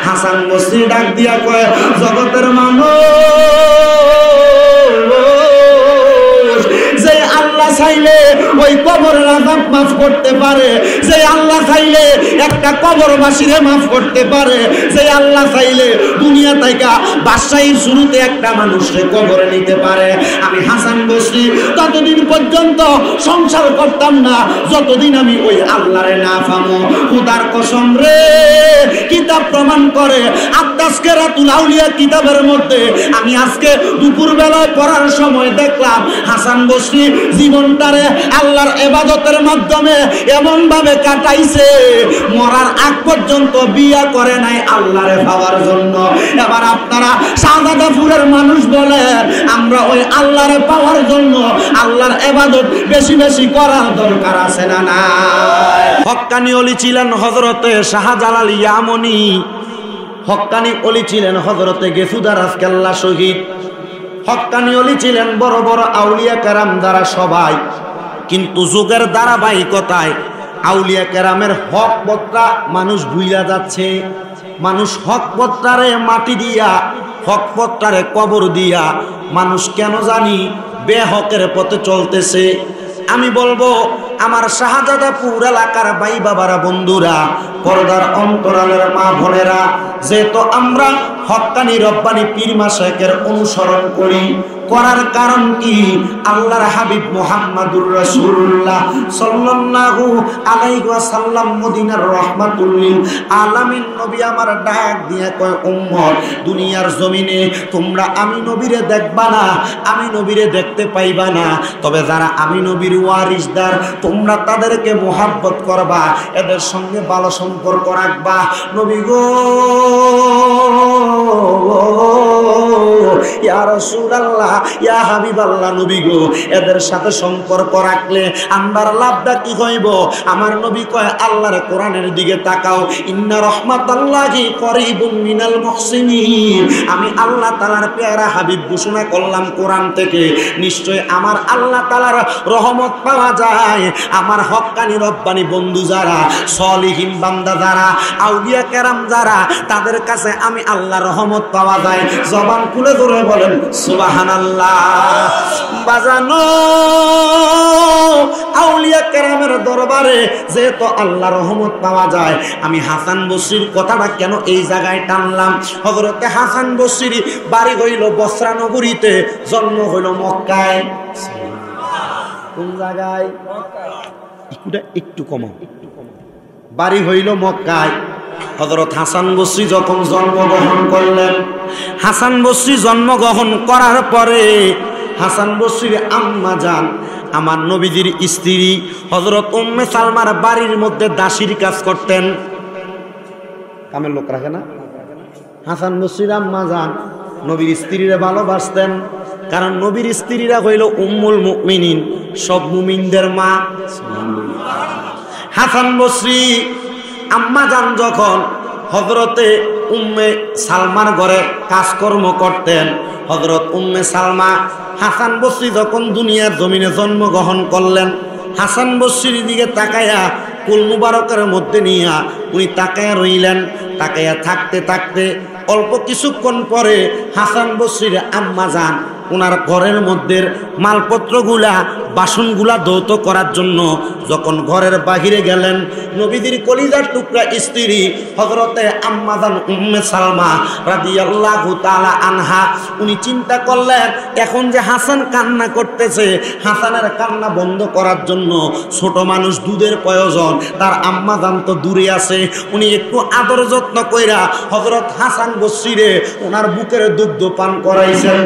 হাসান বসরি ডাক দিয়া কয়, জগতের মানুষ, যে আল্লাহ চাইলে ওই কবরের আযাব মাফ করতে পারে, যে আল্লাহ চাইলে একটা কবরবাসীরে মাফ করতে পারে, যে আল্লাহ চাইলে দুনিয়া থেকে বাদশাহীর শুরুতে একটা মানুষকে কবরে নিতে পারে। আমি হাসান বসরি ততদিন পর্যন্ত সংসার করতাম না যতদিন আমি ওই আল্লাহরে না পাবো। খোদার কসম রে, কিতাব প্রমাণ করে, আত-তাযকিরাতুল আউলিয়া কিতাবের মধ্যে আমি আজকে দুপুর বেলায় পড়ার সময় দেখলাম হাসান বসরি জীবনটারে আল্লাহর ইবাদতের মাধ্যমে এমন ভাবে কাটাইছে, মরার আগ পর্যন্ত বিয়া করে নাই আল্লাহরে পাওয়ার জন্য। এবার আপনারা শাহজাদাপুরের মানুষ বলেন, আমরা ওই আল্লাহরে পাওয়ার জন্য আল্লাহর ইবাদত বেশি বেশি করার দরকার আছে না নাই? হক্কানি ওলি ছিলেন হযরতে শাহজালাল ইয়ামনি, হক্কানি ওলি ছিলেন হযরতে গেসুদা রাজকেল্লা শহীদ, হক্কানি ওলি ছিলেন বড় বড় আউলিয়া কেরাম দ্বারা সবাই। কিন্তু যুগের ধারাবাহিকতায় আউলিয়া কেরামের হক বক্তা মানুষ ভুইলা যাচ্ছে। মানুষ হক বক্তারে মাটি দিয়া, হক বক্তারে কবর দিয়া মানুষ কেন জানি বেহকের পথে চলতেছে। আমি বলবো আমার শাহজাদাপুর এলাকার ভাই বাবারা, বন্ধুরা, পর্দার অন্তরালের মা বোনেরা, যেহেতু আমরা হক্কানি রব্বানি পীর মাশায়েখের অনুসরণ করি, করার কারণ কি? আল্লাহর হাবিব মুহাম্মাদুর রাসূলুল্লাহ সাল্লাল্লাহু আলাইহি ওয়াসাল্লাম মদিনার রাহমাতুল লিল আলামিন নবী আমার ডাক দিয়ে কয়, উম্মত, দুনিয়ার জমিনে তোমরা আমি নবীরে দেখবা না, আমি নবীরে দেখতে পাইবা না, তবে যারা আমি নবীর ওয়ারিসদার তোমরা তাদেরকে মুহাব্বত করবা, এদের সঙ্গে ভালো সম্পর্ক রাখবা। নবী গো, ইয়া রাসূলুল্লাহ, ইয়া হাবিবাল্লাহ, নবী গো, এদের সাথে সম্পর্ক রাখলে আমার লাভটা কি হইব? আমার নবী কয়, আল্লাহর কোরআনের দিকে তাকাও, ইন্না রাহমাতাল্লাহি করিবুম মিনাল মুহসিনিন। আমি আল্লাহ তাআলার পেয়ারা হাবিব ঘোষণা করলাম কোরআন থেকে, নিশ্চয় আমার আল্লাহ তাআলার রহমত পাওয়া যায় আমার হক্কানি রব্বানি বন্ধু যারা, সলিহিন বান্দা যারা, আউলিয়া কেরাম যারা, তাদের কাছে আমি আল্লাহর রহমত পাওয়া যায়। জবান খুলে ধরে বলেন সুবহানাল্লাহ। বাজানো আউলিয়া কেরামের দরবারে যেহেতু আল্লাহর রহমত পাওয়া যায়, আমি হাসান বসরির কথাটা কেন এই জায়গায় টানলাম? হযরতে হাসান বসরি বাড়ি হইল বসরা নগরীতে, জন্ম হইল মক্কায়। কোন জায়গায়? একটু কমাও। বাড়ি হইল মক্কায়। হযরত হাসান বসরি যখন জন্মগ্রহণ করলেন, হাসান বসরি জন্মগ্রহণ করার পরে হাসান বসরির আম্মা জান আমার নবীজির স্ত্রী হযরত উম্মে সালমার বাড়ির মধ্যে দাসীর কাজ করতেন। কামের লোক রাখে না? হাসান বসরির আম্মা জান নবীর স্ত্রীরা ভালোবাসতেন, কারণ নবীর স্ত্রীরা হইল উম্মুল মুমিনিন, সব মুমিনদের মা। হাসান বসরি আম্মা জান যখন হযরতে উম্মে সালমার ঘরে কাজকর্ম করতেন, হযরত উম্মে সালমা হাসান বসরি যখন দুনিয়ার জমিনে জন্মগ্রহণ করলেন, হাসান বসরির দিকে তাকায়া কুল মুবারকের মধ্যে নিয়া উনি তাকায়া রইলেন। তাকায়া থাকতে থাকতে অল্প কিছুক্ষণ পরে হাসান বসরির আম্মা জান ওনার ঘরের মধ্যে মালপত্রগুলা, বাসনগুলা ধৌত করার জন্য যখন ঘরের বাহিরে গেলেন, নবীদের কলিজার টুকরা স্ত্রী হযরতে আম্মা জান উম্মে সালমা রাদিয়াল্লাহু তাআলা আনহা উনি চিন্তা করলেন, এখন যে হাসান কান্না করতেছে, হাসানের কান্না বন্ধ করার জন্য ছোট মানুষ দুধের প্রয়োজন, তার আম্মা জান তো দূরে আছে, উনি একটু আদর যত্ন কইরা হযরত হাসান বসরিরে ওনার বুকের দুগ্ধ পান করাইছেন।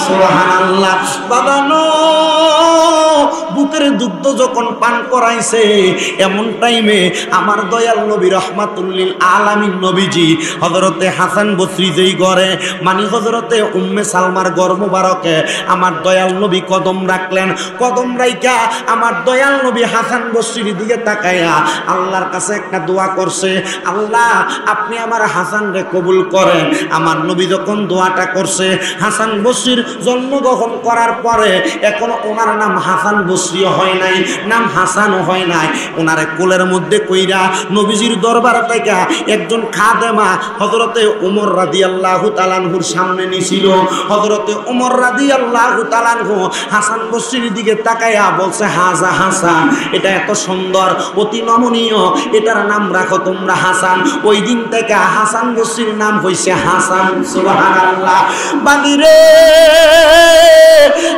সুবহানাল্লাহ। বাবা নো, বুকের দুগ্ধ যখন পান করাইছে, এমন টাইমে আমার দয়াল নবী রাহমাতুল লিল আলামিন নবীজি হযরতে হাসান বসরি যেই ঘরে, মানে হযরতে উম্মে সালমার ঘর মুবারকে আমার দয়াল নবী কদম রাখলেন। কদম রাইখা আমার দয়াল নবী হাসান বসরির দিকে তাকায়া আল্লাহর কাছে একটা দোয়া করছে, আল্লাহ আপনি আমার হাসান রে কবুল করেন। আমার নবী যখন দোয়াটা করছে, হাসান বসরির বসরির জন্মগ্রহণ করার পরে এখন ওনার নাম হাসান বসরি হয় নাই, নাম হাসানও হয় নাই। ওনারে কোলের মধ্যে কইরা নবীজির দরবার থেকে একজন খাদেমা হযরতে ওমর রাদিয়াল্লাহু তাআলা আনহুর সামনে নিছিল। হযরতে ওমর রাদিয়াল্লাহু তাআলা আনহু হাসান বসরির দিকে তাকায়া বলছে, হাজা হাসান, এটা এত সুন্দর, অতি নমনীয়, এটার নাম রাখো তোমরা হাসান। ওই দিন থেকে হাসান বসরির নাম হইছে হাসান। সুবহানাল্লাহ। বাদিরে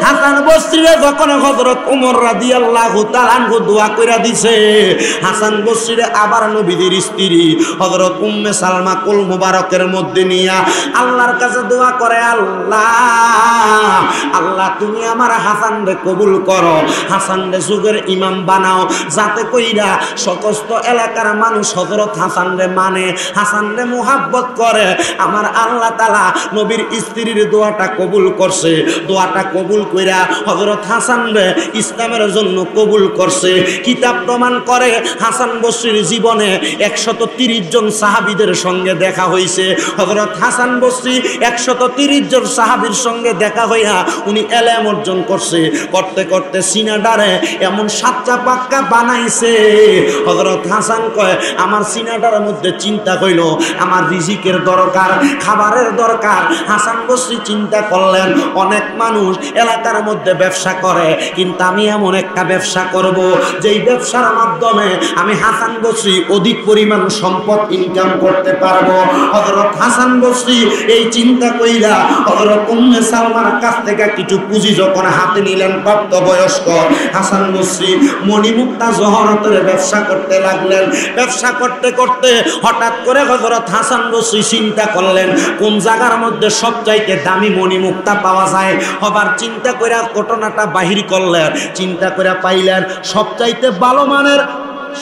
হাসান বসরিরে যখন হযরত ওমর রাদিয়াল্লাহু তাআলা আনহু দোয়া কইরা দিছে, হাসান বসরিরে আবার নবীদের স্ত্রী হযরত উম্মে সালমা কুল মুবারকের মধ্যে নিয়া আল্লাহর কাছে দোয়া করে, আল্লাহ আল্লাহ তুমি আমার হাসান রে কবুল করো, হাসান রে যুগের ইমাম বানাও, যাতে কইরা সমস্ত এলাকার মানুষ হযরত হাসান রে মানে, হাসান রে মুহাব্বত করে। আমার আল্লাহ তাআলা নবীর স্ত্রীর দোয়াটা কবুল করছে। দোয়াটা কবুল কইরা হযরত হাসান রে ইসলামের জন্য কবুল করছে। কিতাব প্রমাণ করে হাসান বসরির জীবনে 130 জন সাহাবীদের সঙ্গে দেখা হইছে। হযরত হাসান বসরি 130 জন সাহাবীর সঙ্গে দেখা হইয়া উনি ইলম অর্জন করছে। করতে করতে সিনাডারে এমন সাচ্চা পাক্কা বানাইছে। হযরত হাসান কয়, আমার সিনাডার মধ্যে চিন্তা কইল আমার রিজিকের দরকার, খাবারের দরকার। হাসান বসরি চিন্তা করলেন, অনেক মানুষ এলাকার মধ্যে ব্যবসা করে, কিন্তু আমি এমন একটা ব্যবসা করব যেই ব্যবসার মাধ্যমে আমি হাসান বসরি অধিক পরিমাণ সম্পদ ইনকাম করতে পারবো। হযরত হাসান বসরি এই চিন্তা কইরা হযরত উম্মে সালমার কাছ থেকে কিছু পুঁজি যখন হাতে নিলেন, প্রাপ্তবয়স্ক হাসান বসরি মণিমুক্তা জহরতের ব্যবসা করতে লাগলেন। ব্যবসা করতে করতে হঠাৎ করে হযরত হাসান বসরি চিন্তা করলেন কোন জায়গার মধ্যে সবচাইতে দামি মণিমুক্তা পাওয়া যায়। আবার চিন্তা করে ঘটনাটা বাহির করলেন, চিন্তা করে পাইলেন সবচাইতে ভালো মানের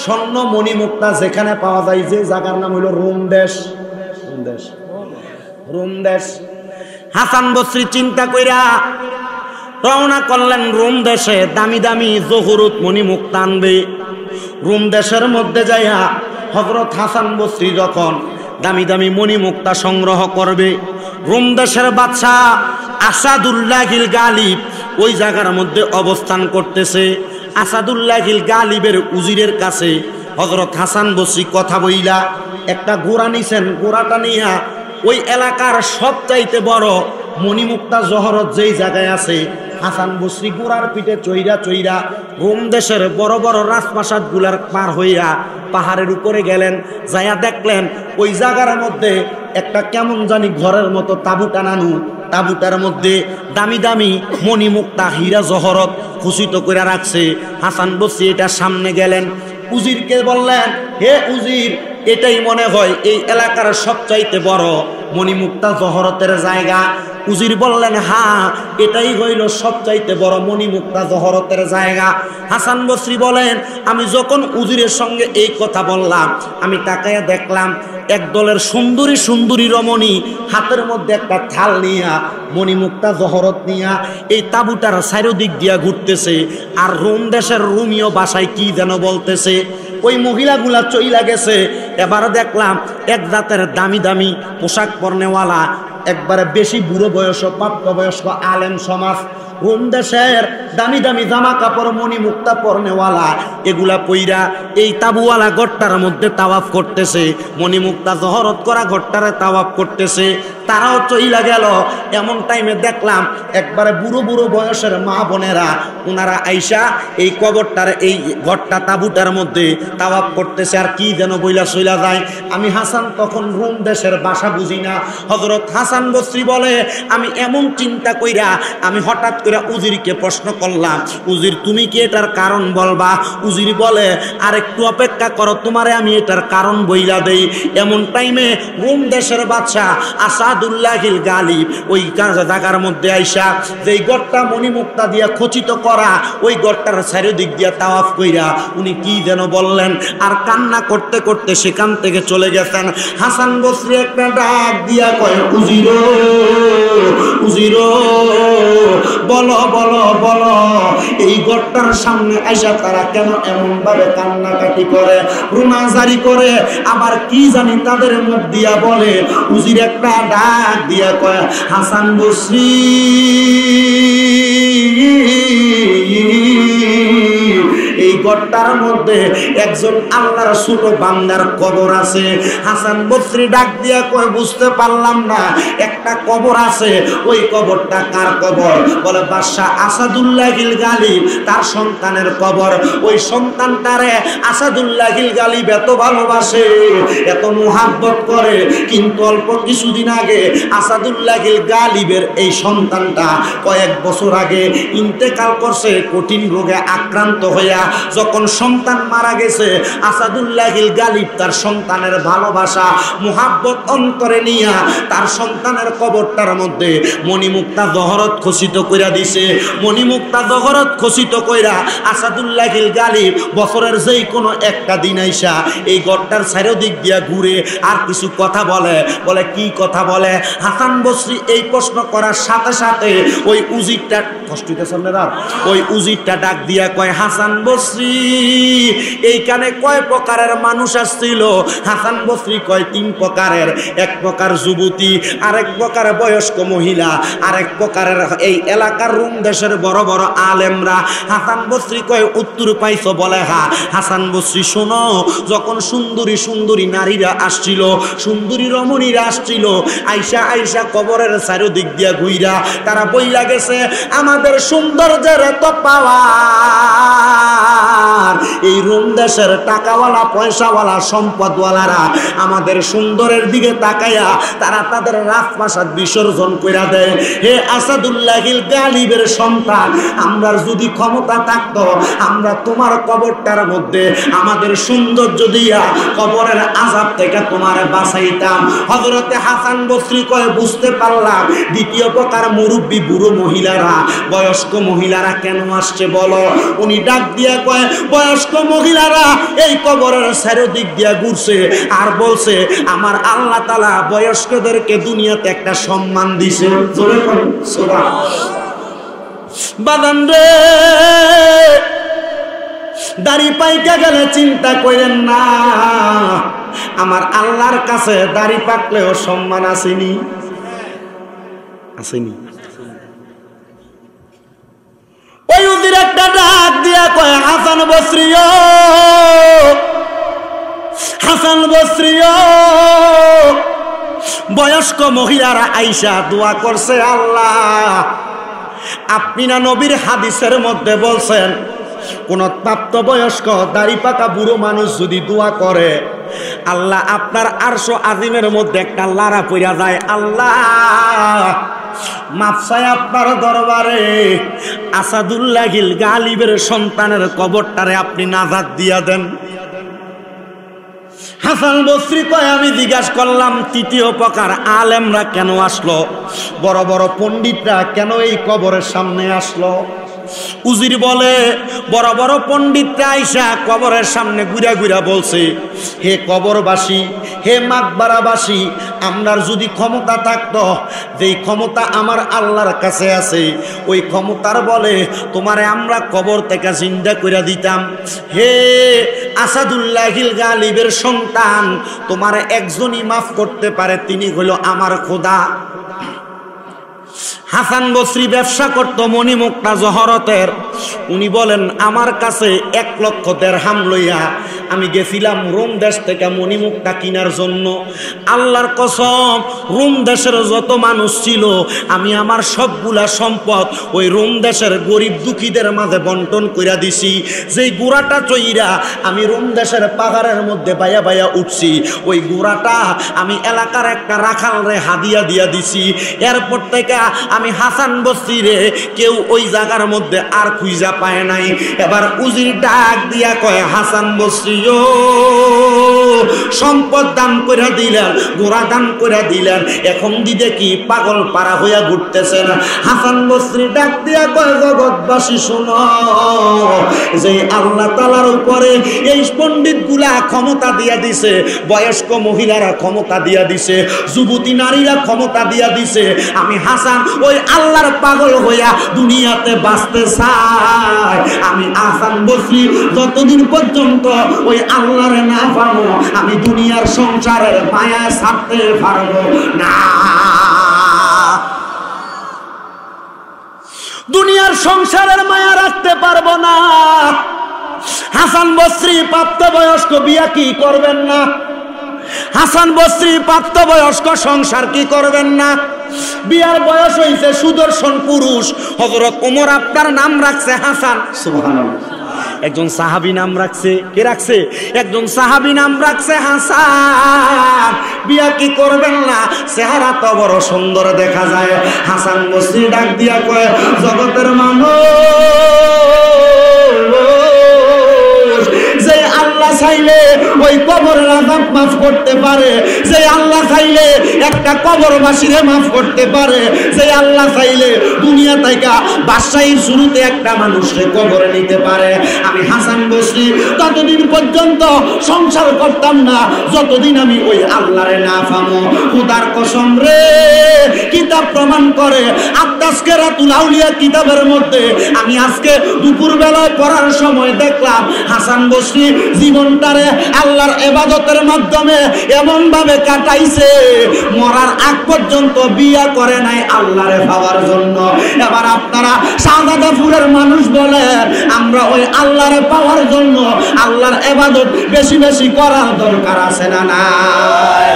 স্বর্ণ মণিমুক্তা যেখানে পাওয়া যায়, যে জায়গার নাম হইল রোম দেশ। রোম দেশ। হাসান বসরি চিন্তা কইরা রওনা করলেন রোম দেশে, দামি দামি জহুরুত মণিমুক্তা আনবে। রোম দেশের মধ্যে যাইয়া হযরত হাসান বসরি যখন দামি দামি মণিমুক্তা সংগ্রহ করবে, রোম দেশের বাদশাহ আসাদুল্লাহিল গালিব ওই জায়গার মধ্যে অবস্থান করতেছে। আসাদুল্লাহিল গালিবের উজিরের কাছে হযরত হাসান বসরি কথা বইলা একটা ঘোড়া নিছেন। ঘোড়াটা নিয়া ওই এলাকার সবচাইতে বড় মণিমুক্তা জহরত যেই জায়গায় আছে, হাসান বসরি ঘোড়ার পিঠে চইরা চইরা রোম দেশের বড় বড় রাজপ্রাসাদ গুলার পার হইয়া পাহাড়ের উপরে গেলেন। যাইয়া দেখলেন ওই জায়গার মধ্যে একটা কেমন জানি ঘরের মতো তাবু টানানো, তাবুটার মধ্যে দামি দামি মণিমুক্তা হীরা জহরত খচিত করে রাখছে। হাসান বসরি এটা সামনে গেলেন, উজিরকে বললেন, হে উজির, এটাই মনে হয় এই এলাকার সবচাইতে বড় মণিমুক্তা জহরতের জায়গা। উজির বললেন, হ্যাঁ এটাই হইল সবচাইতে বড় মণিমুক্তা জহরতের জায়গা। হাসান বসরি বলেন, আমি যখন উজিরের সঙ্গে এই কথা বললাম, আমি তাকায়া দেখলাম একদলের সুন্দরী সুন্দরী রমণী হাতের মধ্যে একটা থাল নিয়া মণিমুক্তা জহরত নিয়া এই তাবুটার চারিদিক দিয়া ঘুরতেছে, আর রোম দেশের রোমীয় ভাষায় কি যেন বলতেছে। ওই মহিলাগুলা চইলা গেছে। এবার দেখলাম এক জাতের দামি দামি পোশাক পরনেওয়ালা, একবারে বেশি বুড়ো বয়স, প্রাপ্তবয়স্ক আলেম সমাজ, রোম দেশের দামি দামি জামা কাপড় মণিমুক্তা পরনেওয়ালা, এগুলা পইরা এই তাবুওয়ালা ঘরটার মধ্যে তাওয়াফ করতেছে, মণিমুক্তা জহরত করা ঘরটারে তাওয়াফ করতেছে। তারাও চইলা গেল। এমন টাইমে দেখলাম একবারে বুড়ো বুড়ো বয়সের মা বোনেরা, ওনারা আইসা এই কবরটার এই ঘরটা তাবুটার মধ্যে তাওয়াফ করতেছে। আর কি যেন বইলা চইলা যায়। আমি হাসান তখন রোম দেশের ভাষা বুঝি না। হযরত হাসান বসরি বলে, আমি এমন চিন্তা কইরা আমি হঠাৎ করে উজিরকে প্রশ্ন করলাম, উজির তুমি কি এটার কারণ বলবা? উজির বলে, আর একটু অপেক্ষা করো, তোমারে আমি এটার কারণ বইলা দেই। এমন টাইমে রোম দেশের বাদশাহ আসাদুল্লাহিল গালিব ওই জায়গার মধ্যে আইসা যেই গড়টা মণিমুক্তা দিয়া খচিত করা, ওই গড়টার চারিদিক দিয়া তাওয়াফ কইরা উনি কি যেন বললেন, আর কান্না করতে করতে সেখান থেকে চলে গেছেন। হাসান বসরি একটা ডাক দিয়া কয়, উজিরো উজিরো, বলো বলো বলো, এই গড়টার সামনে আইসা তারা কেন এমন ভাবে কান্নাকাটি করে, রুনাজারি করে, আবার কি জানি তাদের মুখ দিয়া বলে। উজির একটা ডাক দিয়া কয়, হাসান হাসান বসরি এই গড়টার মধ্যে একজন আল্লাহর ছোট বান্দার কবর আছে। হাসান বসরি ডাক দিয়া কয় বুঝতে পারলাম না, একটা কবর আছে, ওই কবরটা কার কবর? বলে বাদশাহ আসাদুল্লাহ গিল গালিব তার সন্তানের কবর। ওই সন্তানটারে আসাদুল্লাহ গিল গালিব এত ভালোবাসে, এত মুহাব্বত করে, কিন্তু অল্প কিছুদিন আগে আসাদুল্লাহ গিল গালিবের এই সন্তানটা কয়েক বছর আগে ইন্তেকাল করছে কঠিন রোগে আক্রান্ত হইয়া। যখন সন্তান মারা গেছে, আসাদুল্লাহ গিল গালিব তার সন্তানের ভালোবাসা মুহাব্বত অন্তরে নিয়া তার সন্তানের কবরটার মধ্যে মণিমুক্তা জহরত খচিত কইরা দিছে। মণিমুক্তা জহরত খচিত কইরা আসাদুল্লাহ গিল গালিব বছরের যেই কোনো একটা দিন আইসা এই গড়টার চারিদিক দিয়া ঘুরে আর কিছু কথা বলে। বলে কি কথা বলে? হাসান বসরি এই প্রশ্ন করার সাথে সাথে ওই উজিরটা কষ্ট হইতেছে আপনারা, ওই উজিরটা ডাক দিয়া কয় হাসান বসরি এইখানে কয় প্রকারের মানুষ আসছিল? হাসান বসরি কয় 3 প্রকারের। এক প্রকার যুবতী, আরেক প্রকার বয়স্ক মহিলা, আরেক প্রকারের এই এলাকার রুম দেশের বড় বড় আলেমরা। হাসান বসরি কয় উত্তর পাইছো? বলে হ্যাঁ। হাসান বসরি শোনো, যখন সুন্দরী সুন্দরী নারীরা আসছিল, সুন্দরী রমণীরা আসছিল, আইসা আইসা কবরের চারিদিক দিয়া ঘুইরা তারা বইলা গেছে আমাদের সৌন্দর্যের তো পাওয়ার এই রোম দেশের টাকাওয়ালা পয়সাওয়ালা সম্পদওয়ালারা আমাদের সুন্দরের দিকে তাকাইয়া তারা তাদের রাজপ্রাসাদ বিসর্জন কইরা দেয়। হে আসাদুল্লাহ গিল গালিবের সন্তান, আমরা যদি ক্ষমতা থাকতো আমরা তোমার কবরটার মধ্যে আমাদের সৌন্দর্য দিয়া কবরের আযাব থেকে তোমার বাঁচাইতাম। হযরতে হাসান বসরি কয় বুঝতে পারলাম দ্বিতীয় প্রকার মুরব্বী বুড়ো মহিলারা, বয়স্ক মহিলারা কেন আসছে বলো? উনি ডাক দিয়া কয় বয়স্ক মহিলারা এই কবরের চারিদিক দিয়া ঘুরছে আর বলছে আমার আল্লাহ তাআলা বয়স্কদেরকে দুনিয়াতে একটা সম্মান দিছে। জোরে বলেন সুবহানাল্লাহ। বাদান রে, দাড়ি পাইকা গেলে চিন্তা করেন না, আমার আল্লাহর কাছে দাড়ি পাকলেও সম্মান আসেনি, আসেনি। ওই উজির একটা ডাক দিয়া কয় হাসান বসরি ও, হাসান বসরি ও। বয়স্ক মহিলারা আইসা দোয়া করছে, আল্লাহ আপনি না নবীর হাদিসের মধ্যে বলছেন কোন প্রাপ্তবয়স্ক দাড়ি পাকা বুড়ো মানুষ যদি দোয়া করে আল্লাহ আপনার আরশ আজিমের মধ্যে একটা লারা পইরা যায়। আল্লাহ মাফ চাই আপনার দরবারে আসাদুল্লাহ গিল গালিবের সন্তানের কবরটারে আপনি নাজাত দিয়া দেন। হাসান বসরি কয় আমি জিজ্ঞাসা করলাম তৃতীয় প্রকার আলেমরা কেন আসলো? বড় বড় পণ্ডিতরা কেন এই কবরের সামনে আসলো? উজির বলে বড় বড় পণ্ডিতরা আইসা কবরের সামনে ঘুরা ঘুরা বলছে হে কবরবাসী, হে মাকবারাবাসী, আমরার যদি ক্ষমতা থাকতো, যেই ক্ষমতা আমার আল্লাহর কাছে আছে ওই ক্ষমতার বলে তোমারে আমরা কবর থেকে জিন্দা কইরা দিতাম। হে আসাদুল্লাহ গিল গালিবের সন্তান, তোমার একজনই মাফ করতে পারে, তিনি হলো আমার খোদা। হাসান বসরি ব্যবসা করতো মণিমুক্তা জহরতের। উনি বলেন আমার কাছে 1 লক্ষ দিরহাম লইয়া আমি গেছিলাম রোম দেশ থেকে মণিমুক্তা কেনার জন্য। আল্লাহর কসম, রোম দেশের যত মানুষ ছিল আমি আমার সবগুলা সম্পদ ওই রোম দেশের গরিব দুঃখীদের মাঝে বন্টন কইরা দিছি। যেই গুড়াটা চইরা আমি রোম দেশের পাহাড়ের মধ্যে বাইয়া বাইয়া উঠছি, ওই গুড়াটা আমি এলাকার একটা রাখালরে হাদিয়া দিয়া দিছি। এরপর থেকে আমি হাসান বসরি রে কেউ ওই জায়গার মধ্যে আর খুঁজা পায় নাই। এবার উজির ডাক দিয়া কয় হাসান বসরি ও, সম্পদ দান করে দিলেন, গোড়া দান করে দিলেন, এখন দিদে কি পাগল পাড়া হইয়া ঘুরতেছেন? হাসান বসরি ডাক দিয়া কয় জগৎবাসী শোনো, যে আল্লাহ তাআলার উপরে এই পণ্ডিত গুলা ক্ষমতা দিয়া দিছে, বয়স্ক মহিলারা ক্ষমতা দিয়া দিছে, যুবতী নারীরা ক্ষমতা দিয়া দিছে, আমি হাসান ওই আল্লাহর পাগল হইয়া দুনিয়াতে বাঁচতে চাই। আমি হাসান বসরি যতদিন পর্যন্ত ওই আল্লাহর না পাবো আমি দুনিয়ার সংসারের মায়া ছাড়তে পারবো না। দুনিয়ার সংসারের মায়া রাখতে পারবো না। হাসান বসরি প্রাপ্তবয়স্ক, বিয়া কি করবেন না? হাসান বসরি প্রাপ্তবয়স্ক, সংসার কি করবেন না? বিয়ার বয়স হইছে, সুদর্শন পুরুষ হযরত ওমর আপনার নাম রাখছে হাসান। সুবহানাল্লাহ। একজন সাহাবী নাম রাখছে, কে রাখছে? একজন সাহাবী নাম রাখছে হাসান। বিয়া কি করবেন না? চেহারা তো বড় সুন্দর দেখা যায়। হাসান বসরি ডাক দিয়া কয়, জগতের মানুষ, যে আল্লাহ চাইলে ওই কবরের আযাব মাফ করতে পারে, যে আল্লাহ চাইলে একটা কবরবাসীরে মাফ করতে পারে, যে আল্লাহ চাইলে দুনিয়া থেকে বাদশাহীর শুরুতে একটা মানুষকে কবরে নিতে পারে, আমি হাসান বসরি ততদিন পর্যন্ত সংসার করতাম না যতদিন আমি ওই আল্লাহরে না পাবো। খোদার কসম রে, কিতাব প্রমাণ করে, আত-তাযকিরাতুল আউলিয়া কিতাবের মধ্যে আমি আজকে দুপুরবেলা পড়ার সময় দেখলাম হাসান বসরি জীবনটারে আল্লাহর ইবাদতের মাধ্যমে এমন ভাবে কাটাইছে, মরার আগ পর্যন্ত বিয়া করে নাই আল্লাহরে পাওয়ার জন্য। এবার আপনারা শাহজাদাপুরের মানুষ বলেন, আমরা ওই আল্লাহরে পাওয়ার জন্য আল্লাহর ইবাদত বেশি বেশি করার দরকার আছে না নাই?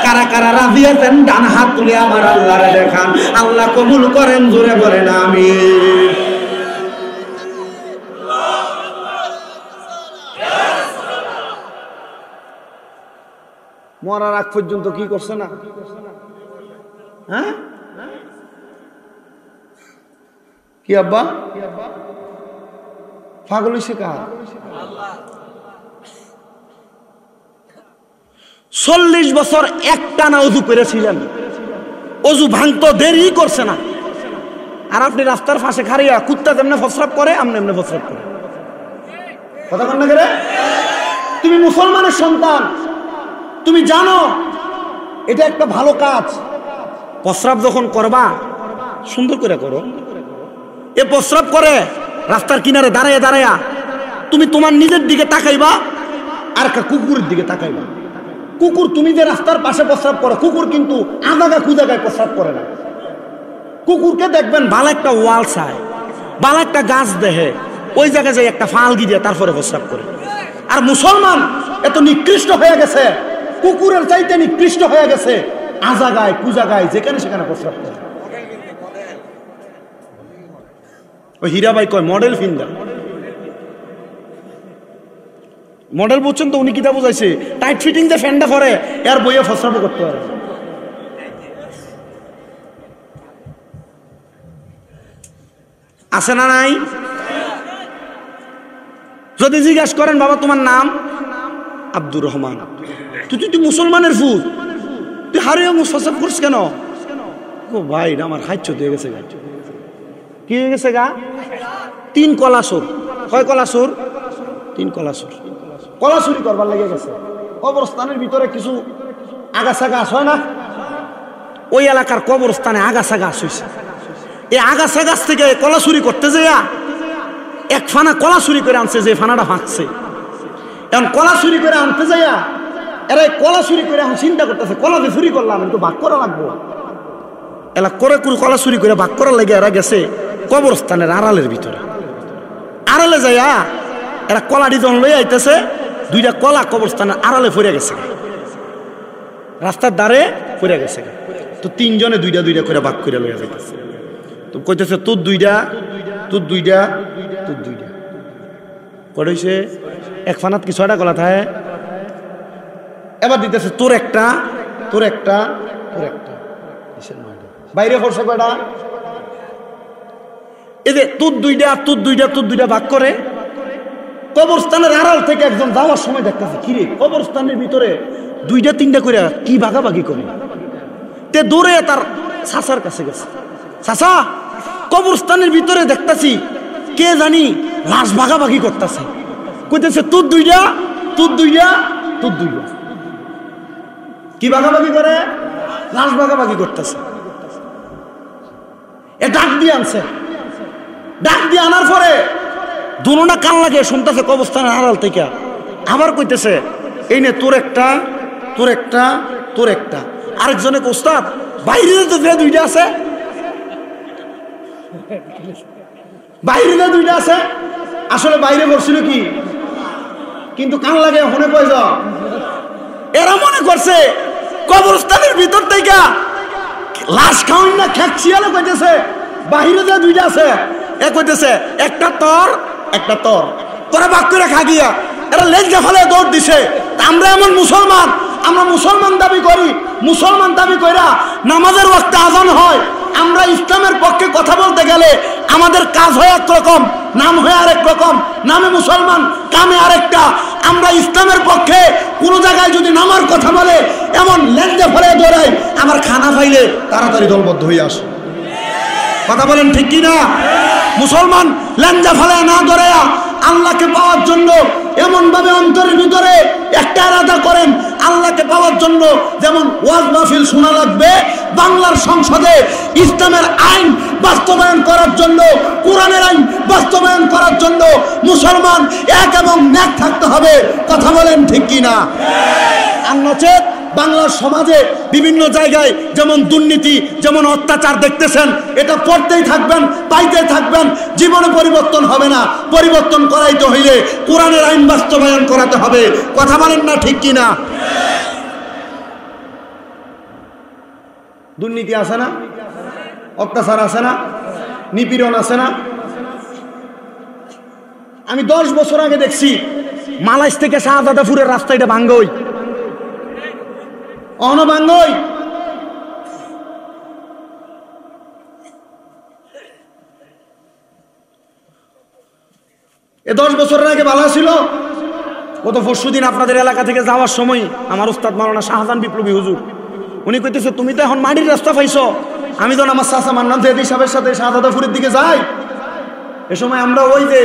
কারা কারা রাজি আছেন? ডান হাত তুলে আমার আল্লাহরে দেখান। আল্লাহ কবুল করেন, জোরে বলেন আমিন। মরার আগ পর্যন্ত কি করছে না? হ্যাঁ কি আব্বা পাগল হইছে কার? 40 বছর একটানা ওযু করেছিলেন, ওযু ভাঙতো দেরি করছে না। আর আপনি রাস্তার পাশে খাড়িয়া কুত্তা যেমনে ফসরাপ করে আমনে এমনে ফসরাপ করে, কথা বল না করে? তুমি মুসলমানের সন্তান, তুমি জানো এটা একটা ভালো কাজ। প্রস্রাব যখন করবা সুন্দর করে করো। এ প্রস্রাব করে রাস্তার কিনারে দাঁড়াইয়া দাঁড়াইয়া তুমি তোমার নিজের দিকে তাকাইবা আর কুকুরের দিকে তাকাইবা। কুকুর, তুমি যে রাস্তার পাশে প্রস্রাব করো, কুকুর কিন্তু আদাগা কুদাগায় প্রস্রাব করে না। কুকুরকে দেখবেন ভালো একটা ওয়াল চায়, ভালো একটা গাছ দেহে, ওই জায়গায় যাই একটা ফালগি দিয়ে তারপরে প্রস্রাব করে। আর মুসলমান এত নিকৃষ্ট হয়ে গেছে, কুকুরের চাইতে নিকৃষ্ট হয়ে গেছে, আজাগায় কুজাগায় যেখানে সেখানে প্রস্রাব করে। ওই হীরাবাই কয় মডেল ফিন্দা, মডেল বুঝছেন তো? উনি কিতা বুঝাইছে? টাইট ফিটিং যে ফ্যানটা পরে এর বইয়ে প্রস্রাব করতে পারে। আছে না নাই? যদি জিজ্ঞাসা করেন বাবা তোমার নাম? আব্দুর রহমান। তুই মুসলমানের ফুট, তুই হারিয়ে মুসাফ করছিস কেন? ও ভাই আমার হাইচ্ছ হয়ে গেছে গা। কি হয়ে গেছে গা? 3 কলাসুর। কয় কলাসুর? 3 কলাসুর। কলাসুরি করবার লেগে গেছে। কবরস্থানের ভিতরে কিছু আগাছা গাছ হয় না, ওই এলাকার কবরস্থানে আগাছা গাছ হয়েছে। এই আগাছা গাছ থেকে কলা চুরি করতে যাইয়া এক ফানা কলা চুরি করে আনছে, যে ফানাটা ভাঙছে। এখন কলা চুরি করে আনতে যাইয়া এরা কলা চুরি করে এখন চিন্তা করতেছে, কলা যে চুরি করলাম একটু ভাগ করা লাগবো। এলা করে কলা চুরি করে ভাগ করার লেগে এরা গেছে কবরস্থানের আড়ালের ভিতরে। আড়ালে যাইয়া এরা কলাটি যখন লই আইতেছে, 2টা কলা কবরস্থানের আড়ালে পড়ে গেছে, রাস্তার ধারে পড়ে গেছে। তো 3 জনে 2টা করে ভাগ করে লইয়া যাইতেছে। তো কইতেছে তোর 2টা, তোর 2টা, তোর 2টা। কত হইছে? এক ফানাত কি 6টা কলা থাকে? এবার দিতেছে তোর একটা, তোর একটা, তোর একটা। বাইরে পড়ছে কয়টা? এই যে তোর 2টা, তোর 2টা, তোর 2টা ভাগ করে। কবরস্থানের আড়াল থেকে একজন যাওয়ার সময় দেখতেছে, কিরে কবরস্থানের ভিতরে 2টা 3টা করে কি ভাগাভাগি করে। তে দৌড়ে তার চাচার কাছে গেছে, চাচা কবরস্থানের ভিতরে দেখতেছি কে জানি লাশ ভাগাভাগি করতেছে। কইতেছে তোর 2টা, তোর 2টা, তোর 2টা। কি ভাগাভাগি করে? লাশ ভাগাভাগি করতেছে। এ ডাক দিয়ে আনছে, ডাক দিয়ে আনার পরে দুনোটা কান লাগে শুনতেছে কবরস্থানের আড়াল থেকে। আবার কইতেছে এই নে তোর একটা, তোর একটা, তোর একটা। আরেকজনে ওস্তাদ বাইরে তো যে 2টা আছে, বাইরে যে দুইটা আছে আসলে বাইরে বলছিল কি, কিন্তু কান লাগে মনে কয়জন এরা মনে করছে কবরস্থানের ভিতর থেকে লাশ খাওয়ান না খেকছিয়ালে কইতেছে বাহিরে যে দুইটা আছে এ কইতেছে একটা তর একটা তর তোরা বাক করে খা গিয়া এরা লেজা ফলে দৌড় দিছে। আমরা এমন মুসলমান, আমরা মুসলমান দাবি করি, মুসলমান দাবি কইরা নামাজের ওয়াক্তে আজান হয়, আমরা ইসলামের পক্ষে কথা বলতে গেলে আমাদের কাজ হয় একরকম, নাম হয় আরেক রকম, নামে মুসলমান কামে আরেকটা। আমরা ইসলামের পক্ষে কোনো জায়গায় যদি নামার কথা বলে এমন লেজা ফলে দৌড়াই, আমার খানা পাইলে তাড়াতাড়ি দলবদ্ধ হয়ে আসে। কথা বলেন ঠিক কিনা? মুসলমান লেঞ্জা ফেলে না ধরে আল্লাহকে পাওয়ার জন্য এমন ভাবে অন্তরের ভিতরে একটা ইরাদা করেন, আল্লাহকে পাওয়ার জন্য যেমন ওয়াজ মাহফিল শোনা লাগবে, বাংলার সংসদে ইসলামের আইন বাস্তবায়ন করার জন্য, কোরআনের আইন বাস্তবায়ন করার জন্য মুসলমান এক এবং ন্যাক থাকতে হবে। কথা বলেন ঠিক কিনা? আর নচেত বাংলার সমাজে বিভিন্ন জায়গায় যেমন দুর্নীতি, যেমন অত্যাচার দেখতেছেন, এটা পড়তেই থাকবেন, পাইতেই থাকবেন, জীবনে পরিবর্তন হবে না। পরিবর্তন করাইতে হইলে কোরআনের আইন বাস্তবায়ন করাতে হবে। কথা বলেন না ঠিক কিনা? দুর্নীতি আছে না, অত্যাচার আছে না, নিপীড়ন আছে না। আমি 10 বছর আগে দেখছি মালাইশ থেকে শাহজাদাপুরের রাস্তাটা ভাঙ্গই অনবাঙ্গই। এ 10 বছরের আগে ভালো ছিল। গত পরশুদিন আপনাদের এলাকা থেকে যাওয়ার সময় আমার উস্তাদ মাওলানা শাহজাহান বিপ্লবী হুজুর উনি কইতেছে তুমি তো এখন মাটির রাস্তা পাইছো। আমি যখন আমার চাচা মান্নান জেদি সাহেবের সাথে শাহজাদাপুরের দিকে যাই, এ সময় আমরা ওই যে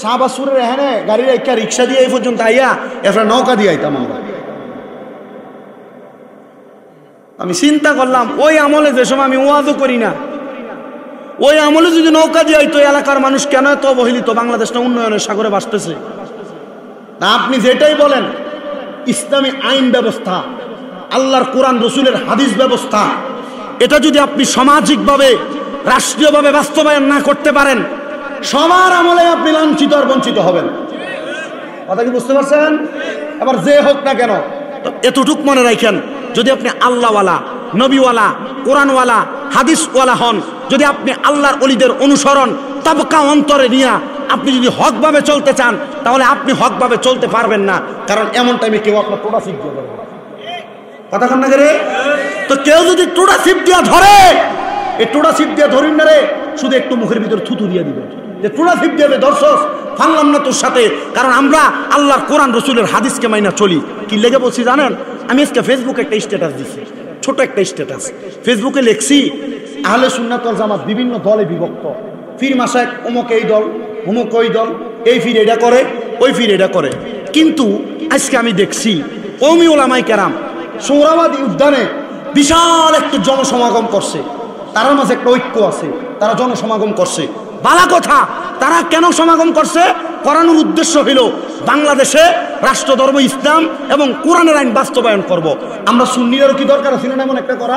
শাহবাজপুরের এখানে গাড়ির একটা রিক্সা দিয়ে এই পর্যন্ত আইয়া এরপরে নৌকা দিয়ে আইতাম আমরা। আমি চিন্তা করলাম ওই আমলে যে সময় আমি ওয়াজও করি না, ওই আমলে যদি নৌকা দিয়ে আইতো এলাকার মানুষ কেন এত অবহেলিত? বাংলাদেশটা উন্নয়নের সাগরে ভাসতেছে। তা আপনি যেটাই বলেন ইসলামী আইন ব্যবস্থা, আল্লাহর কোরআন রসুলের হাদিস ব্যবস্থা, এটা যদি আপনি সামাজিকভাবে রাষ্ট্রীয়ভাবে বাস্তবায়ন না করতে পারেন, সবার আমলে আপনি লাঞ্ছিত আর বঞ্চিত হবেন। কথা কি বুঝতে পারছেন? এবার যে হোক না কেন এতটুক মনে রাখেন, যদি আপনি আল্লাহওয়ালা, নবীওয়ালা, কোরআনওয়ালা, হাদিসওয়ালা হন, যদি আপনি আল্লাহর ওলিদের অনুসরণ তাবকা অন্তরে নিয়ে আপনি যদি হকভাবে চলতে চান, তাহলে আপনি হকভাবে চলতে পারবেন না। কারণ এমন টাইমে কেউ আপনার টোটা সিপ দিয়ে ধরবে। কথা কন না রে? তো কেউ যদি টোটা সিপ দিয়ে ধরে, এই টোটা সিপ দিয়ে ধরিন না রে, শুধু একটু মুখের ভিতরে থুতু দিয়ে দিবে যে টোটা সিপ দিয়ে ধরছস, ফানলাম না তোর সাথে। কারণ আমরা আল্লাহর কোরআন রসুলের হাদিসকে মাইনা চলি। কি লেগে বলছি জানেন? আমি আজকে ফেসবুকে একটা স্ট্যাটাস দিছি, ছোট একটা স্ট্যাটাস ফেসবুকে লিখছি, আহলে সুন্নাত ওয়াল জামাত বিভিন্ন দলে বিভক্ত। ফির মাসাক অমুক এই দল, অমুক ওই দল, এই ফির এটা করে, ওই ফির এটা করে। কিন্তু আজকে আমি দেখছি কওমি উলামায়ে কেরাম সোহরাওয়ার্দী উদ্যানে বিশাল একটা জনসমাগম করছে। তার মাঝে একটা ঐক্য আছে, তারা জনসমাগম করছে। বালা কথা, তারা কেন সমাগম করছে? করানোর উদ্দেশ্য হইল বাংলাদেশে রাষ্ট্রধর্ম ইসলাম এবং কোরআনের আইন বাস্তবায়ন করব। আমরা সুন্নিদেরও কি দরকার ছিল না এমন একটা করা?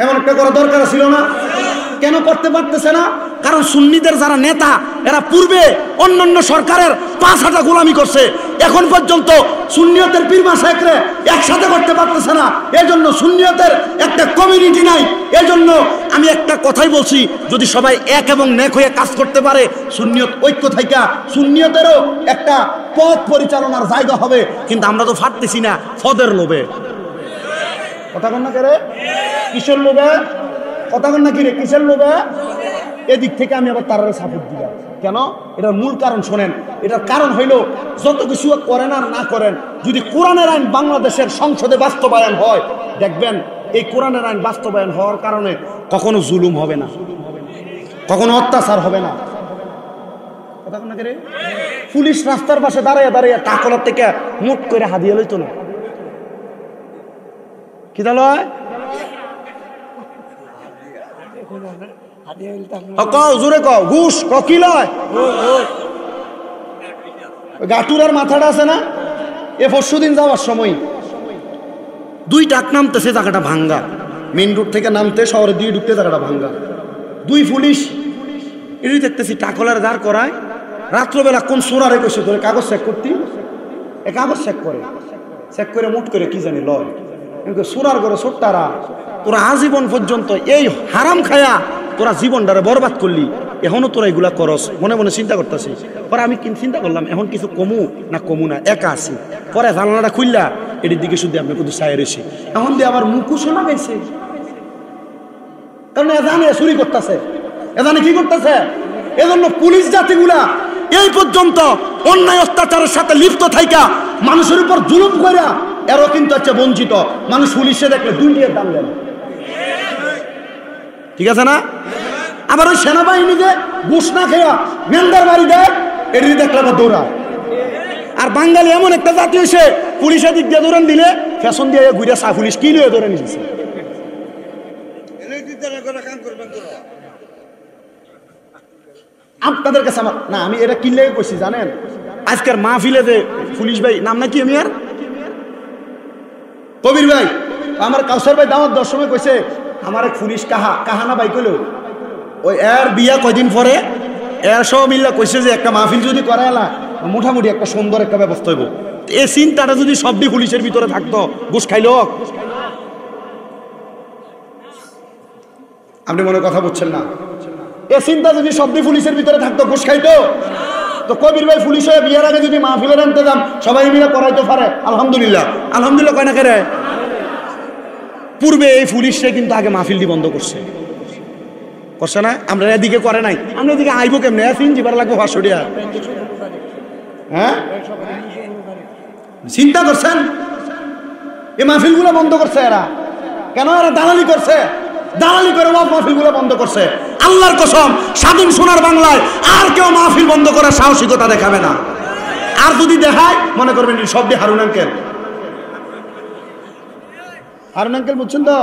এমন একটা করা দরকার ছিল না? কেন করতে পারতেছে না? কারণ সুন্নিদের যারা নেতা, এরা পূর্বে অন্যান্য সরকারের 5 হাজার গোলামি করছে, এখন পর্যন্ত সুন্নিয়তের পীর মাশায়েখরে একসাথে করতে পারতেছে না। এজন্য সুন্নিয়তের একটা কমিউনিটি নাই। এজন্য আমি একটা কথাই বলছি, যদি সবাই এক এবং নেক হয়ে কাজ করতে পারে, সুন্নিয়ত ঐক্য থাইকা সুন্নিয়তেরও একটা পথ পরিচালনার জায়গা হবে। কিন্তু আমরা তো পারতেছি না, ফদের লোভে। কথা কন না কে রে? কিসের লোভে? কথা কন না কি রে? কিসের লোভে? এদিক থেকে আমি আবার তারারে সাপোর্ট দিলাম। কেন? এটার মূল কারণ শোনেন। এটার কারণ হইল যত কিছু করেন আর না করেন, যদি কোরআনের আইন বাংলাদেশের সংসদে বাস্তবায়ন হয়, দেখবেন এই কোরআনের আইন বাস্তবায়ন হওয়ার কারণে কখনো জুলুম হবে না, কখনো অত্যাচার হবে না। কথা কন না কে রে? পুলিশ রাস্তার পাশে দাঁড়িয়ে দাঁড়িয়ে টাকলার থেকে মুট করে হাদিয়ে লইতো না। কি তাহলে জোরে কও, ঘুষ কি লয়? গাটুরার মাথাটা আছে না, এ পরশুদিন যাওয়ার সময় 2 ট্রাক নামতেছে, জায়গাটা ভাঙ্গা। মেইন রোড থেকে নামতে শহরে দিয়ে ঢুকতে জায়গাটা ভাঙ্গা। 2 পুলিশ এটি দেখতেছি টাকলার দাঁড় করায়, রাত্রবেলা কোন সোরারে কইছে তোরে কাগজ চেক করতি, এ কাগজ চেক করে মুট করে কি জানি লয় সোরার করে ছোট্টারা, তোরা আজীবন পর্যন্ত এই হারাম খায়া তোরা জীবনটারে বরবাদ করলি, এখনো তোরা এগুলা করস। মনে মনে চিন্তা করতেছি, পরে আমি চিন্তা করলাম এখন কিছু কমু না, একা আছি। পরে জানালাটা খুললা এটির দিকে শুধু আপনি কিন্তু চাই রয়েছি, এখন দিয়ে আবার মুখোশও লাগাইছে, কারণ এজানে চুরি করতেছে, এজানে কি করতেছে। এজন্য পুলিশ জাতিগুলা এই পর্যন্ত অন্যায় অত্যাচারের সাথে লিপ্ত থাইকা মানুষের উপর জুলুম কইরা এরও কিন্তু হচ্ছে বঞ্চিত। মানুষ পুলিশে দেখলে দুনিয়ার দাম দেন, ঠিক আছে না? আবার ওই সেনাবাহিনী যে ঘুষ না খেয়া মেন্দার বাড়ি দেয়, এটি দেখলে আবার দৌড়া। আর বাঙালি এমন একটা জাতি হয়েছে, পুলিশের দিক দিয়ে দৌড়ান দিলে ফ্যাশন দিয়ে ঘুরে চা পুলিশ কি নিয়ে দৌড়ে নিয়েছে। আপনাদের কাছে আমার না, আমি এটা কিনলে কইছি জানেন, আজকের মাহফিলে যে পুলিশ ভাই নাম নাকি আমি আর কবির ভাই, আমার কাউসার ভাই দাওয়াত দেওয়ার সময় কইছে আমার এক পুলিশ কাহানা ভাই কইল, ওই এর বিয়া কয়দিন পরে এর সব মিল্লা কইছে যে একটা মাহফিল যদি করা এলা মোটামুটি একটা সুন্দর একটা ব্যবস্থা হইব। এই চিন্তাটা যদি সবই পুলিশের ভিতরে থাকতো, ঘুষ খাইল। আপনি মনে কথা বলছেন না, এ চিন্তা যদি সবই পুলিশের ভিতরে থাকতো, ঘুষ খাইতো। তো কবির ভাই পুলিশ হয়ে বিয়ের আগে যদি মাহফিলের ইন্তজাম সবাই মিলে করাইতে পারে, আলহামদুলিল্লাহ। আলহামদুলিল্লাহ কয় না কেরে? পূর্বে এই পুলিশে কিন্তু আগে মাহফিলটি বন্ধ করছে না, আমরা এদিকে করে নাই। আমরা এদিকে আইবো কেমনে, জিবার লাগবো 500 টাকা। হ্যাঁ, চিন্তা করছেন? এই মাহফিলগুলো বন্ধ করছে এরা কেন? এরা দালালি করছে, দালালি করে মাহফিলগুলো বন্ধ করছে। আল্লাহর কসম, স্বাধীন সোনার বাংলায় আর কেউ মাহফিল বন্ধ করার সাহসিকতা দেখাবে না। আর যদি দেখায় মনে করবেন সব দিয়ে হারুন আঙ্কেল। হারুন আঙ্কেল বুঝছেন তো?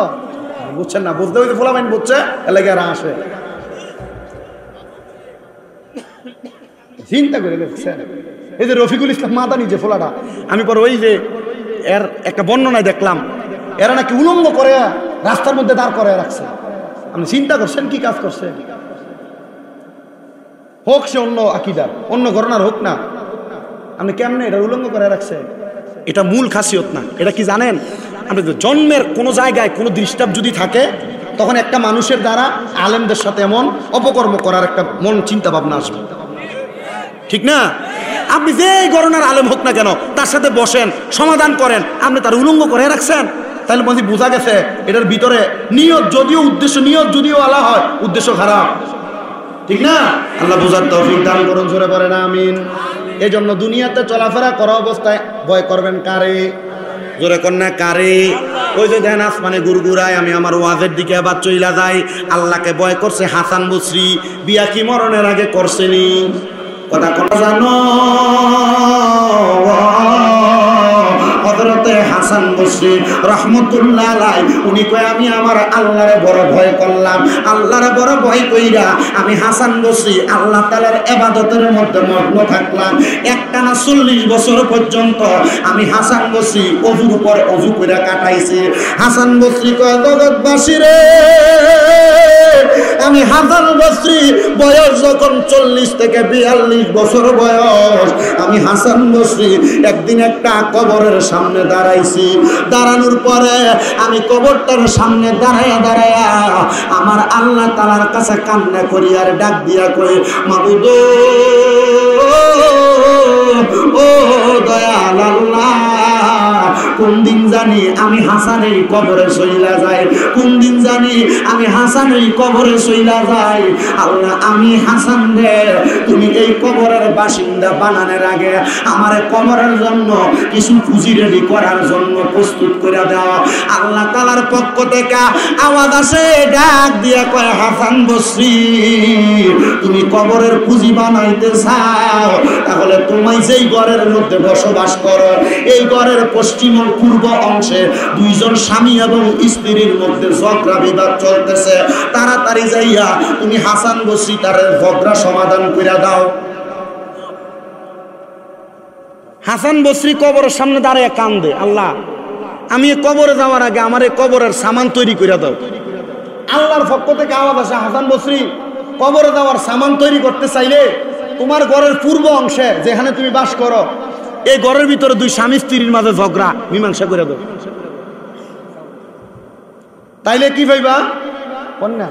বুঝছেন না, বুঝতে হইতে ফোলা বাইন বুঝছে এলাকায় আর আসে। চিন্তা করে দেখছেন, এই যে রফিকুল ইসলাম মাদা নিজে ফোলাটা, আমি পরে ওই যে এর একটা বর্ণনায় দেখলাম এরা নাকি উলঙ্গ করে রাস্তার মধ্যে দাঁড় করে রাখছে। আপনি চিন্তা করছেন কি কাজ করছে? হোক সে অন্য আকিদার, অন্য ঘটনার হোক না, আপনি কেমনে এটা উলঙ্গ করে রাখছে? এটা মূল খাসিয়ত না। এটা কি জানেন? আপনি জন্মের কোনো জায়গায় কোনো ডিস্টার্ব যদি থাকে, তখন একটা মানুষের দ্বারা আলেমদের সাথে এমন অপকর্ম করার একটা মন চিন্তা ভাবনা আসবে, ঠিক না? আপনি যে গণনার আলেম হোক না কেন, তার সাথে বসেন, সমাধান করেন। আপনি তার উলঙ্গ করে রাখছেন, তাহলে বলছি বোঝা গেছে এটার ভিতরে নিয়ত যদিও উদ্দেশ্য, নিয়ত যদিও আলা হয়, উদ্দেশ্য খারাপ, ঠিক না? আল্লাহ বুঝার তৌফিক দান করুন, জোরে বলেন আমিন। এই জন্য দুনিয়াতে চলাফেরা করা অবস্থায় ভয় করবেন কারে? জোরে কন্যা কারে? ওই যে দেন আসমানে গুরগুরায়, আমি আমার ওয়াজের দিকে আবার চইলা যাই। আল্লাহকে ভয় করছে হাসান বসরি, বিয়া কি মরণের আগে করছেনি? কথা কথা জানো? হযরতে হাসান বসরি রাহমাতুল্লাহ আলাইহি উনি কয় আমি আমার আল্লাহরে বড় ভয় করলাম, আল্লাহরে বড় ভয় কইরা আমি হাসান বসরি আল্লাহ তাআলার ইবাদতের মধ্যে মগ্ন থাকলাম। একটানা 40 বছর পর্যন্ত আমি হাসান বসরি ওযুর উপর ওযু কইরা কাটাইছি। হাসান বসরি কয় জগৎবাসী রে, আমি হাসান বসরি বয়স যখন 40 থেকে 42 বছর বয়স, আমি হাসান বসরি একদিন একটা কবরের সামনে দাঁড়াইছি। দাঁড়ানোর পরে আমি কবরটার সামনে দাঁড়ায়া আমার আল্লাহ তাআলার কাছে কান্না করি আর ডাক দিয়া কই, মাবুদ ও দয়াল আল্লাহ, কোন দিন জানি আমি হাসান এই কবরে চইলা যাই, কোন দিন জানি আমি হাসান এই কবরে চইলা যাই। আল্লাহ, আমি হাসান রে তুমি এই কবরের বাসিন্দা বানানোর আগে আমার কবরের জন্য কিছু পুঁজি রেডি করার জন্য প্রস্তুত করে দাও। আল্লাহ তাআলার পক্ষ থেকে আওয়াজ আসে, ডাক দিয়ে কয়, হাসান বসরি তুমি কবরের পুঁজি বানাইতে চাও, তাহলে তুমি যেই ঘরের মধ্যে বসবাস করো, এই ঘরের পশ্চিম ও পূর্ব অংশে দুইজন স্বামী এবং স্ত্রীর মধ্যে ঝগড়া বিবাদ চলতেছে, তাড়াতাড়ি যাইয়া তুমি হাসান বসরি তার ঝগড়া সমাধান করে দাও। হাসান বসরি কবরের সামনে দাঁড়িয়ে কান্দে, আল্লাহ আমি কবরে যাওয়ার আগে আমার এই কবরের সামান তৈরি করে দাও। আল্লাহর পক্ষ থেকে আওয়াজ আসে, হাসান বসরি কবরে দেওয়ার সামান তৈরি করতে চাইলে তোমার ঘরের পূর্ব অংশে যেখানে তুমি বাস করো এই ঘরের ভিতরে দুই স্বামী স্ত্রীর মাঝে ঝগড়া মীমাংসা করে দাও, তাইলে কি ভাইবা কন্যা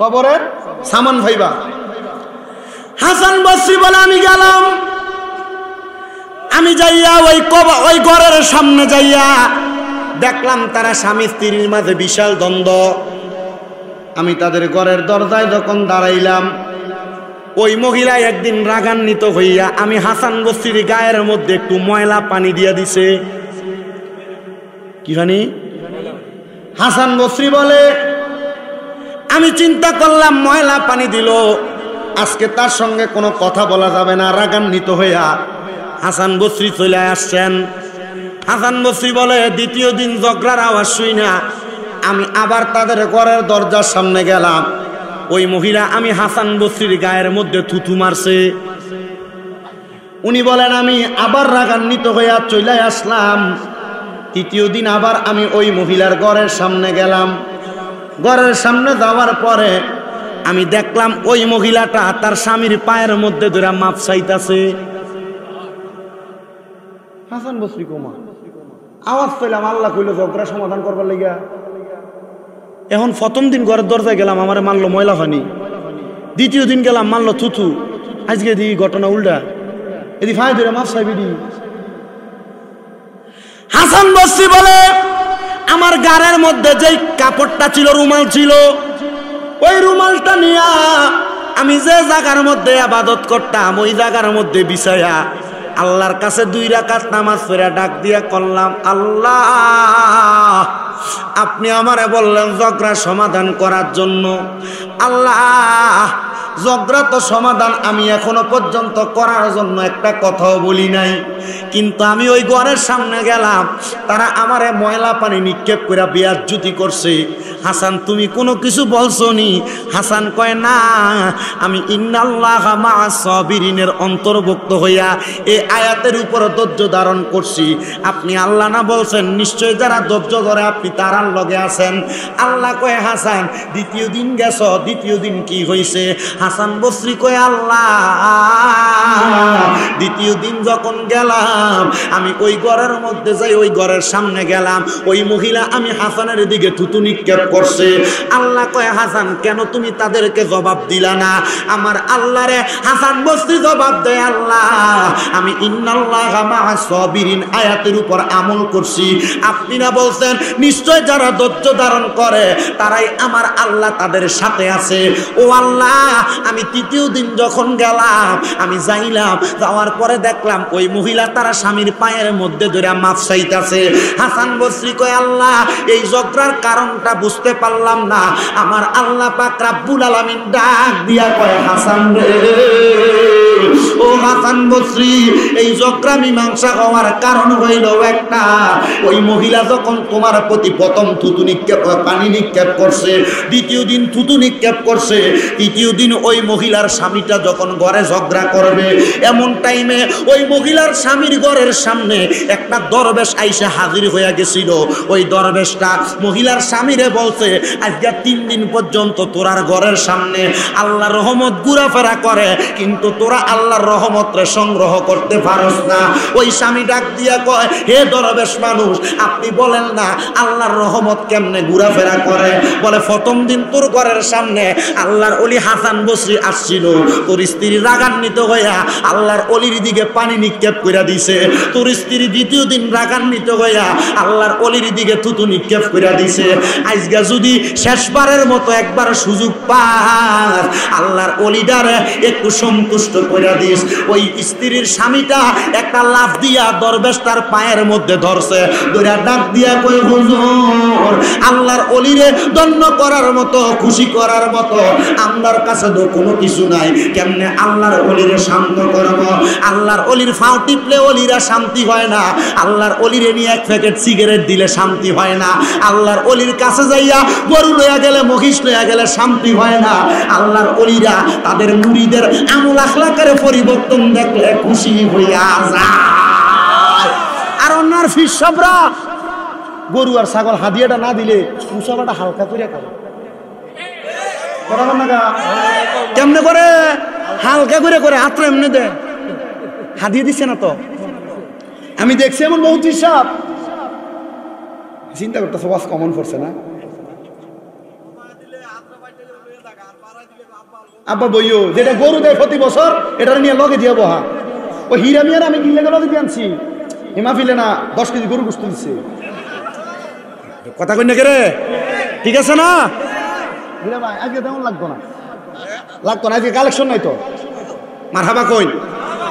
কবরের সামান ভাইবা। হাসান বসরি বলে আমি গেলাম, আমি যাইয়া ওই ঘরের সামনে যাইয়া দেখলাম তারা স্বামী স্ত্রীর মাঝে বিশাল দ্বন্দ্ব। আমি তাদের ঘরের দরজায় যখন দাঁড়াইলাম ওই মহিলা একদিন রাগান্বিত হইয়া আমি হাসান বসরির গায়ের মধ্যে একটু ময়লা পানি দিয়া দিছে। কি জানি হাসান বসরি বলে আমি চিন্তা করলাম ময়লা পানি দিল, আজকে তার সঙ্গে কোনো কথা বলা যাবে না। রাগান্বিত হইয়া হাসান বসরি চলে আসছেন। হাসান বসরি বলে দ্বিতীয় দিন ঝগড়ার আওয়াজ শুই না আমি আবার তাদের ঘরের দরজার সামনে গেলাম। ওই মহিলা আমি হাসান বসরির গায়ের মধ্যে থুথু মারছে। উনি বলেন আমি আবার রাগান্বিত হইয়া চলে আসলাম। তৃতীয় দিন আবার আমি ওই মহিলার ঘরের সামনে গেলাম। ঘরের সামনে যাওয়ার পরে আমি দেখলাম ওই মহিলাটা তার স্বামীর পায়ের মধ্যে ধরে মাপ চাইতাছে। হাসান বসরি কোমা আওয়াজ পেলাম, আল্লাহ কইল ঝগড়া সমাধান করবার লাগিয়া। এখন প্রথম দিন ঘরের দরজায় গেলাম আমারে মানলো ময়লা হয়নি, দ্বিতীয় দিন গেলাম মানলো থুথু, আজকে দি ঘটনা উল্টা, এদি ফাই ধরে মাপ চাইবি। হাসান বসরি বলে আমার গাড়ের মধ্যে যেই কাপড়টা ছিল রুমাল ছিল ওই রুমালটা নিয়া আমি যে জায়গার মধ্যে ইবাদত করতাম ওই জায়গার মধ্যে বিছায়া আল্লাহর কাছে 2 রাকাত নামাজ পড়ে ডাক দিয়া করলাম আল্লাহ আপনি আমারে বললেন ঝগড়া সমাধান করার জন্য। আল্লাহ ঝগড়া তো সমাধান আমি এখনো পর্যন্ত করার জন্য একটা কথাও বলি নাই, কিন্তু আমি ওই ঘরের সামনে গেলাম তারা আমারে ময়লা পানি নিক্ষেপ করে বেয়াজ্জতি করছে। হাসান তুমি কোনো কিছু বলছো নি? হাসান কয় না, আমি ইন্নাল্লাহা মা'আস সাবিরিনের অন্তর্ভুক্ত হইয়া এই আয়াতের উপর ধৈর্য ধারণ করছি। আপনি আল্লাহ না বলছেন নিশ্চয় যারা ধৈর্য ধরে আপনি তারার লগে আছেন। আল্লাহ কয় হাসান দ্বিতীয় দিন গেছ, দ্বিতীয় দিন কি হইছে? হাসান বসরি কয় আল্লাহ দ্বিতীয় দিন যখন গেলাম আমি ওই ঘরের মধ্যে যাই ওই ঘরের সামনে গেলাম ওই মহিলা আমি হাসানের দিকে থুতু নিক্ষেপ করছে। আল্লাহ কয় হাসান কেন তুমি তাদেরকে জবাব দিলা না? আমার আল্লাহরে হাসান বসরি জবাব দেয় আল্লাহ আমি ইন্নাল্লাহা মা'আস সাবিরিন আয়াতের উপর আমল করছি। আপনি না বলছেন নিশ্চয় যারা ধৈর্য ধারণ করে তারাই আমার আল্লাহ তাদের সাথে আছে। ও আল্লাহ আমি তৃতীয় দিন যখন গেলাম আমি যাইলাম, যাওয়ার পরে দেখলাম ওই মহিলা তারা স্বামীর পায়ের মধ্যে ধরে মাপ চাইতাছে। হাসান বসরি কয় আল্লাহ এই ঝগড়ার কারণটা বুঝতে পারলাম না। আমার আল্লাহ পাক রব্বুল আলামিন ডাক দিয়া কয় হাসান রে ও হাসান বসরি এই ঝগড়া মীমাংসা হওয়ার কারণ হইল একটা, ওই মহিলা যখন তোমার প্রতি প্রথম থুতু নিক্ষেপ পানি নিক্ষেপ করছে, দ্বিতীয় দিন থুতু নিক্ষেপ করছে, তৃতীয় দিন ওই মহিলার স্বামীটা যখন ঘরে ঝগড়া করবে এমন টাইমে ওই মহিলার স্বামীর ঘরের সামনে একটা দরবেশ আইসা হাজির হয়ে গেছিল। ওই দরবেশটা মহিলার স্বামীরে বলছে আজকে 3 দিন পর্যন্ত তোরার ঘরের সামনে আল্লাহর রহমত ঘোরাফেরা করে কিন্তু তোরা আল্লাহর রহমতরে সংগ্রহ করতে পারস না। ওই স্বামী ডাক দিয়া কয় হে দরবেশ মানুষ আপনি বলেন না আল্লাহর রহমত কেমনে ঘোরাফেরা করে? বলে প্রথম দিন তোর ঘরের সামনে আল্লাহর ওলি হাসান বসরি আসছিল, তোর স্ত্রী রাগান্বিত হইয়া আল্লাহর অলির দিকে পানি নিক্ষেপ করে দিছে। তোর স্ত্রী দ্বিতীয় দিন রাগান্বিত হইয়া আল্লাহর অলির দিকে থুতু নিক্ষেপ করে দিছে। আজকে যদি শেষবারের মতো একবার সুযোগ পাস আল্লাহর অলিটারে একটু সন্তুষ্ট করে দিস। ওই স্ত্রীর স্বামীটা একটা লাফ দিয়া দরবেশ তার পায়ের মধ্যে ধরছে, ধরে ডাক দিয়া কই হুজুর আল্লাহর অলিরে দণ্ড করার মতো খুশি করার মতো আমার কাছে তো কোনো কিছু নাই, কেমনে আল্লাহর অলিরে শান্ত করব? আল্লাহর অলির ফাও টিপলে অলিরা শান্তি হয় না, আল্লাহর অলিরে নিয়ে 1 প্যাকেট সিগারেট দিলে শান্তি হয় না, আল্লাহর অলির কাছে যাইয়া গরু লইয়া গেলে মহিষ লইয়া গেলে শান্তি হয় না। আল্লাহর অলিরা তাদের মুরিদের আমল আখলাকের পরিবর্তন দেখলে খুশি হইয়া যায়। আর অন্যার ফিসবরা গরু আর ছাগল হাদিয়াটা না দিলে মুসাবাটা হালকা করে খাবে। কথা বল না গা কেমনে করে হালকা করে করে হাত এমনি দে হাদিয়ে দিচ্ছে না তো আমি দেখছি এমন বহুত হিসাব চিন্তা করতেছে ওয়াজ কমন করছে না আব্বা বইও যেটা গরু দেয় প্রতি বছর এটা নিয়ে লগে দিয়ে বহা ও হীরা মিয়ার আমি কিনলে লগে দিয়ে আনছি হিমা ফিলে না 10 কেজি গরু গোশত দিচ্ছে কথা কই না কে রে ঠিক আছে না হীরা ভাই আজকে তেমন লাগতো না আজকে কালেকশন নাই তো মারহাবা কই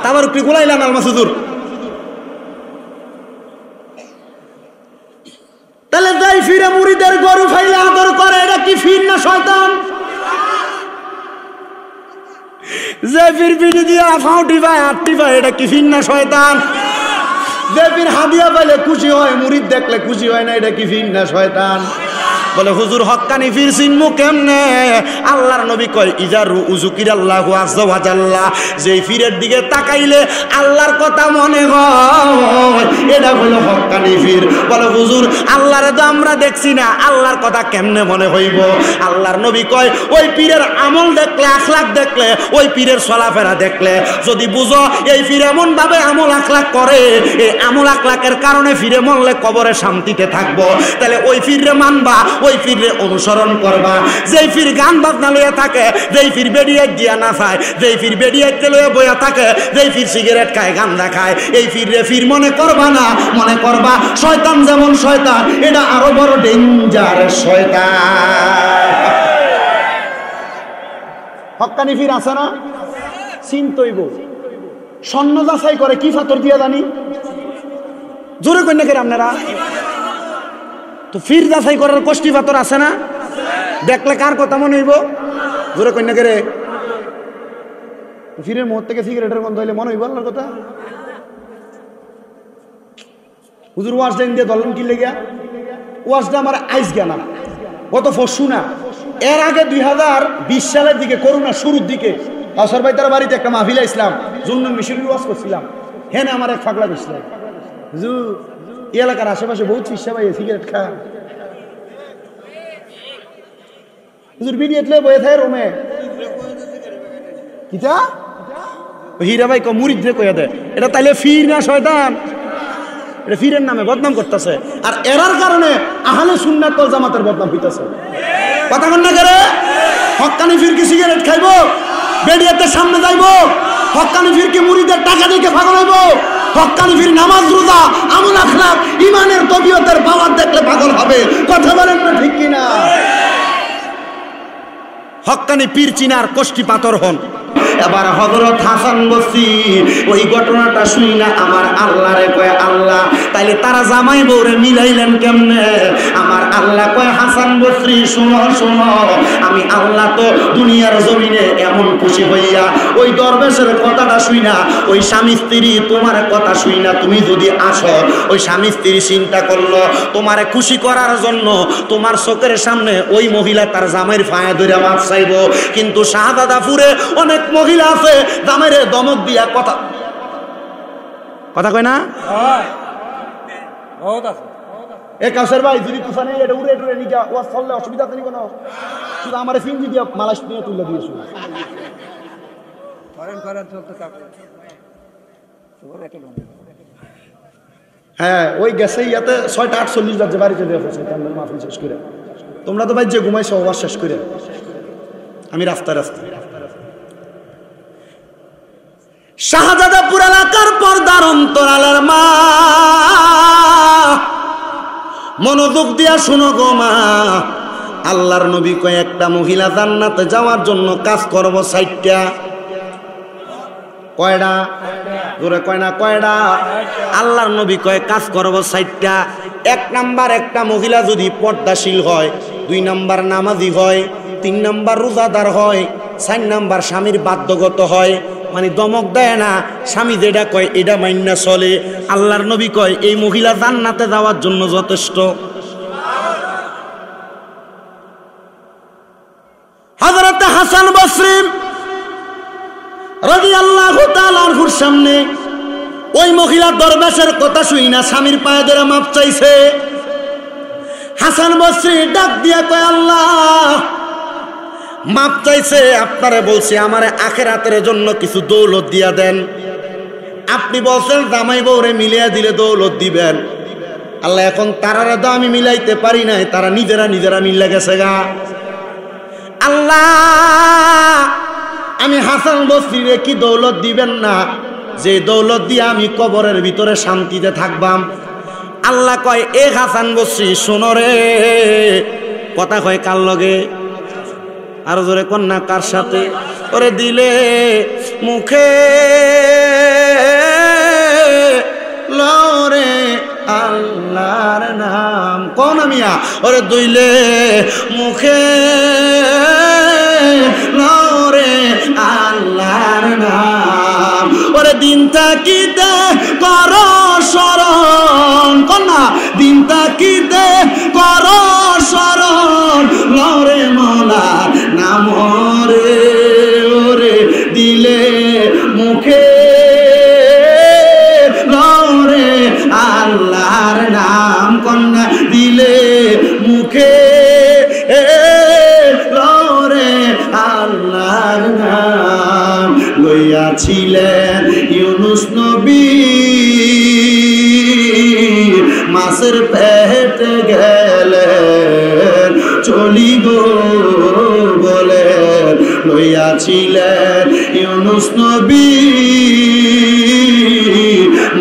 তাবার উপরে গোলাইলাম আল মাসুদুর তাহলে যাই ফিরে মুরিদের গরু ফাইলে আদর করে এটা কি ফির না শয়তান যে ফির বিড়ি দিয়া ফাউটি ভাই আটটি ভাই এটা কি ফির না শয়তান যে ফির হাদিয়া পাইলে খুশি হয় মুরিদ দেখলে খুশি হয় না এটা কি ফির না শয়তান বলে হুজুর হক্কানি ফির চিনমু কেমনে আল্লাহর নবী কয় ইজারু উযুকিরাল্লাহু আযজা ওয়া জাল্লা যেই ফিরের দিকে তাকাইলে আল্লাহর কথা মনে হয় এটা হলো হক্কানি ফির বলে হুজুর আল্লাহরে তো আমরা দেখছি না আল্লাহর কথা কেমনে মনে হইব আল্লাহর নবী কয় ওই পীরের আমল দেখলে আখলাক দেখলে ওই পীরের চলাফেরা দেখলে যদি বুঝো এই পীর এমন ভাবে আমল আখলাক করে এই আমল আখলাকের কারণে ফিরে মরলে কবরে শান্তিতে থাকবো তাহলে ওই পীররে মানবা ওই পীরে অনুসরণ করবা যেই পীর গান বাজনা লইয়া থাকে যেই পীর বেডিয়ে গিয়া না খায় যেই পীর বেডিয়ে লইয়া বইয়া থাকে যেই পীর সিগারেট খায় গান্দা খায় এই পীরে পীর মনে করবা না মনে করবা শয়তান যেমন শয়তান এটা আরো বড় ডেঞ্জার শয়তান হক্কানি পীর আছে না চিনতইব স্বর্ণ যাচাই করে কি ফাতর দিয়া জানি জোরে কই না কেন আপনারা তো ফির যাচাই করার কষ্টি পাথর আছে না দেখলে কার কথা মনে হইব জোরে কন্যা করে ফিরের মুখ থেকে সিগারেটের গন্ধ হইলে মনে হইব আল্লাহর কথা হুজুর ওয়াজ ডাইন দিয়ে ধরলেন কি লেগা ওয়াজটা আমার আইস জ্ঞানা গত পরশু না এর আগে 2020 সালের দিকে করোনা শুরুর দিকে কাউসার ভাই তার বাড়িতে একটা মাহফিল ইসলাম জুন্নুন মিশরের ওয়াজ করছিলাম হেনে আমার এক ফাগলা গেছিলাম হুজুর এই এলাকার আশেপাশে বহুত ফিসা ভাই সিগারেট খা হুজুর বিড়ি এটলে বয়ে থাকে রোমে কিটা হীরা ভাই ক মুরিদ রে কইয়া দেয় এটা তাইলে ফির না শয়তান এটা ফিরের নামে বদনাম করতেছে আর এরার কারণে আহলে সুন্নাত ওয়াল জামাতের বদনাম হইতাছে কথা কন না করে হক্কানি ফির কি সিগারেট খাইবো বেডিয়াতে সামনে যাইবো হক্কানি ফির কি মুরিদের টাকা দেখে পাগল হইবো হক্কানি ফির নামাজ রোজা আমল আখলাক ঈমানের তবিয়তের পাওয়ার দেখলে পাগল হবে কথা বলেন না ঠিক কিনা হক্কানি পীর চিনার কষ্টি পাথর হন এবার হযরত হাসান বসরি ওই ঘটনাটা শুনি না আমার আল্লাহরে কয় আল্লাহ তাইলে তারা জামাই বউরে মিলাইলেন কেমনে আমার আল্লাহ কয় হাসান বসরি শুনো শুনো আমি আল্লাহ তো দুনিয়ার জমিনে এমন খুশি হইয়া ওই দরবেশের কথাটা শুই না ওই স্বামী স্ত্রী তোমার কথা শুই না তুমি যদি আসো ওই স্বামী স্ত্রী চিন্তা করলো তোমারে খুশি করার জন্য তোমার চোখের সামনে ওই মহিলা তার জামাইয়ের ফায়া ধরে মাছ চাইবো কিন্তু শাহদাদাপুরে অনেক মহিলা আছে জামাইরে দমক দিয়া কথা কয় না এ কাউসার ভাই যদি তুফানে এটা উড়ে টুরে নিকা ওয়াজ চললে অসুবিধা নেই কোনো শুধু আমারে ফিঞ্জি দিয়া মালাশ নিয়ে তুলে দিয়েছো হ্যাঁ ওই গেছে ইয়াতে 6:48 বাজে বাড়িতে দেওয়া হয়েছে মাহফিল শেষ করে তোমরা তো ভাই যে ঘুমাইছো ওয়াজ শেষ করে আমি রাস্তায় শাহজাদাপুর এলাকার পর্দার অন্তরালের মা মনোযোগ দিয়া শুনো গো মা আল্লাহর নবী কয় একটা মহিলা জান্নাতে যাওয়ার জন্য কাজ করব 60টা কয়টা জোরে কয় না কয়টা আল্লাহর নবী কয় কাজ করব 60টা 1 নাম্বার একটা মহিলা যদি পর্দাশীল হয় 2 নাম্বার নামাজি হয় 3 নাম্বার রোজাদার হয় 4 নাম্বার স্বামীর বাধ্যগত হয় মানে দমক দেয় না স্বামী যেটা কয় এটা মাইন্না চলে আল্লাহর নবী কয় এই মহিলা জান্নাতে যাওয়ার জন্য যথেষ্ট হযরত হাসান বসরি রাদিয়াল্লাহু তাআলা আনহুর সামনে ওই মহিলা দরবেশের কথা শুই না স্বামীর পায়ে ধরে মাপ চাইছে হাসান বসরি ডাক দিয়া কয় আল্লাহ মাপ চাইছে, আপনারে বলছি আমারে আখিরাতের জন্য কিছু দৌলত দিয়া দেন। আপনি বলছেন জামাই বউরে মিলিয়ে দিলে দৌলত দিবেন। আল্লাহ এখন তারারে তো আমি মিলাইতে পারি নাই, তারা নিজেরা মিলে গেছে গা। আল্লাহ আমি হাসান বসরিরে কি দৌলত দিবেন না, যে দৌলত দিয়ে আমি কবরের ভিতরে শান্তিতে থাকবাম। আল্লাহ কয় এ হাসান বসরি শোনো রে, কথা কয় কার লগে, আরো জোরে কন্যা কার সাথে, ওরে দিলে মুখে লরে আল্লাহর নাম, কোন মিয়া, ওরে দুইলে মুখে লরে আল্লাহর নাম, ওরে দিন তাকিতে কর স্মরণ, কন্যা দিন তাকিতে কর স্মরণ, লরে মলার নাম রে, ওরে দিলে মুখে লরে আল্লাহর নাম, কন্যা দিলে মুখে লরে আল্লাহর নাম। লইয়াছিলেন ইউনুস নবী মাছের পেটে গেলেন চলিব বলে, লইয়াছিলেন ইউনুস নবী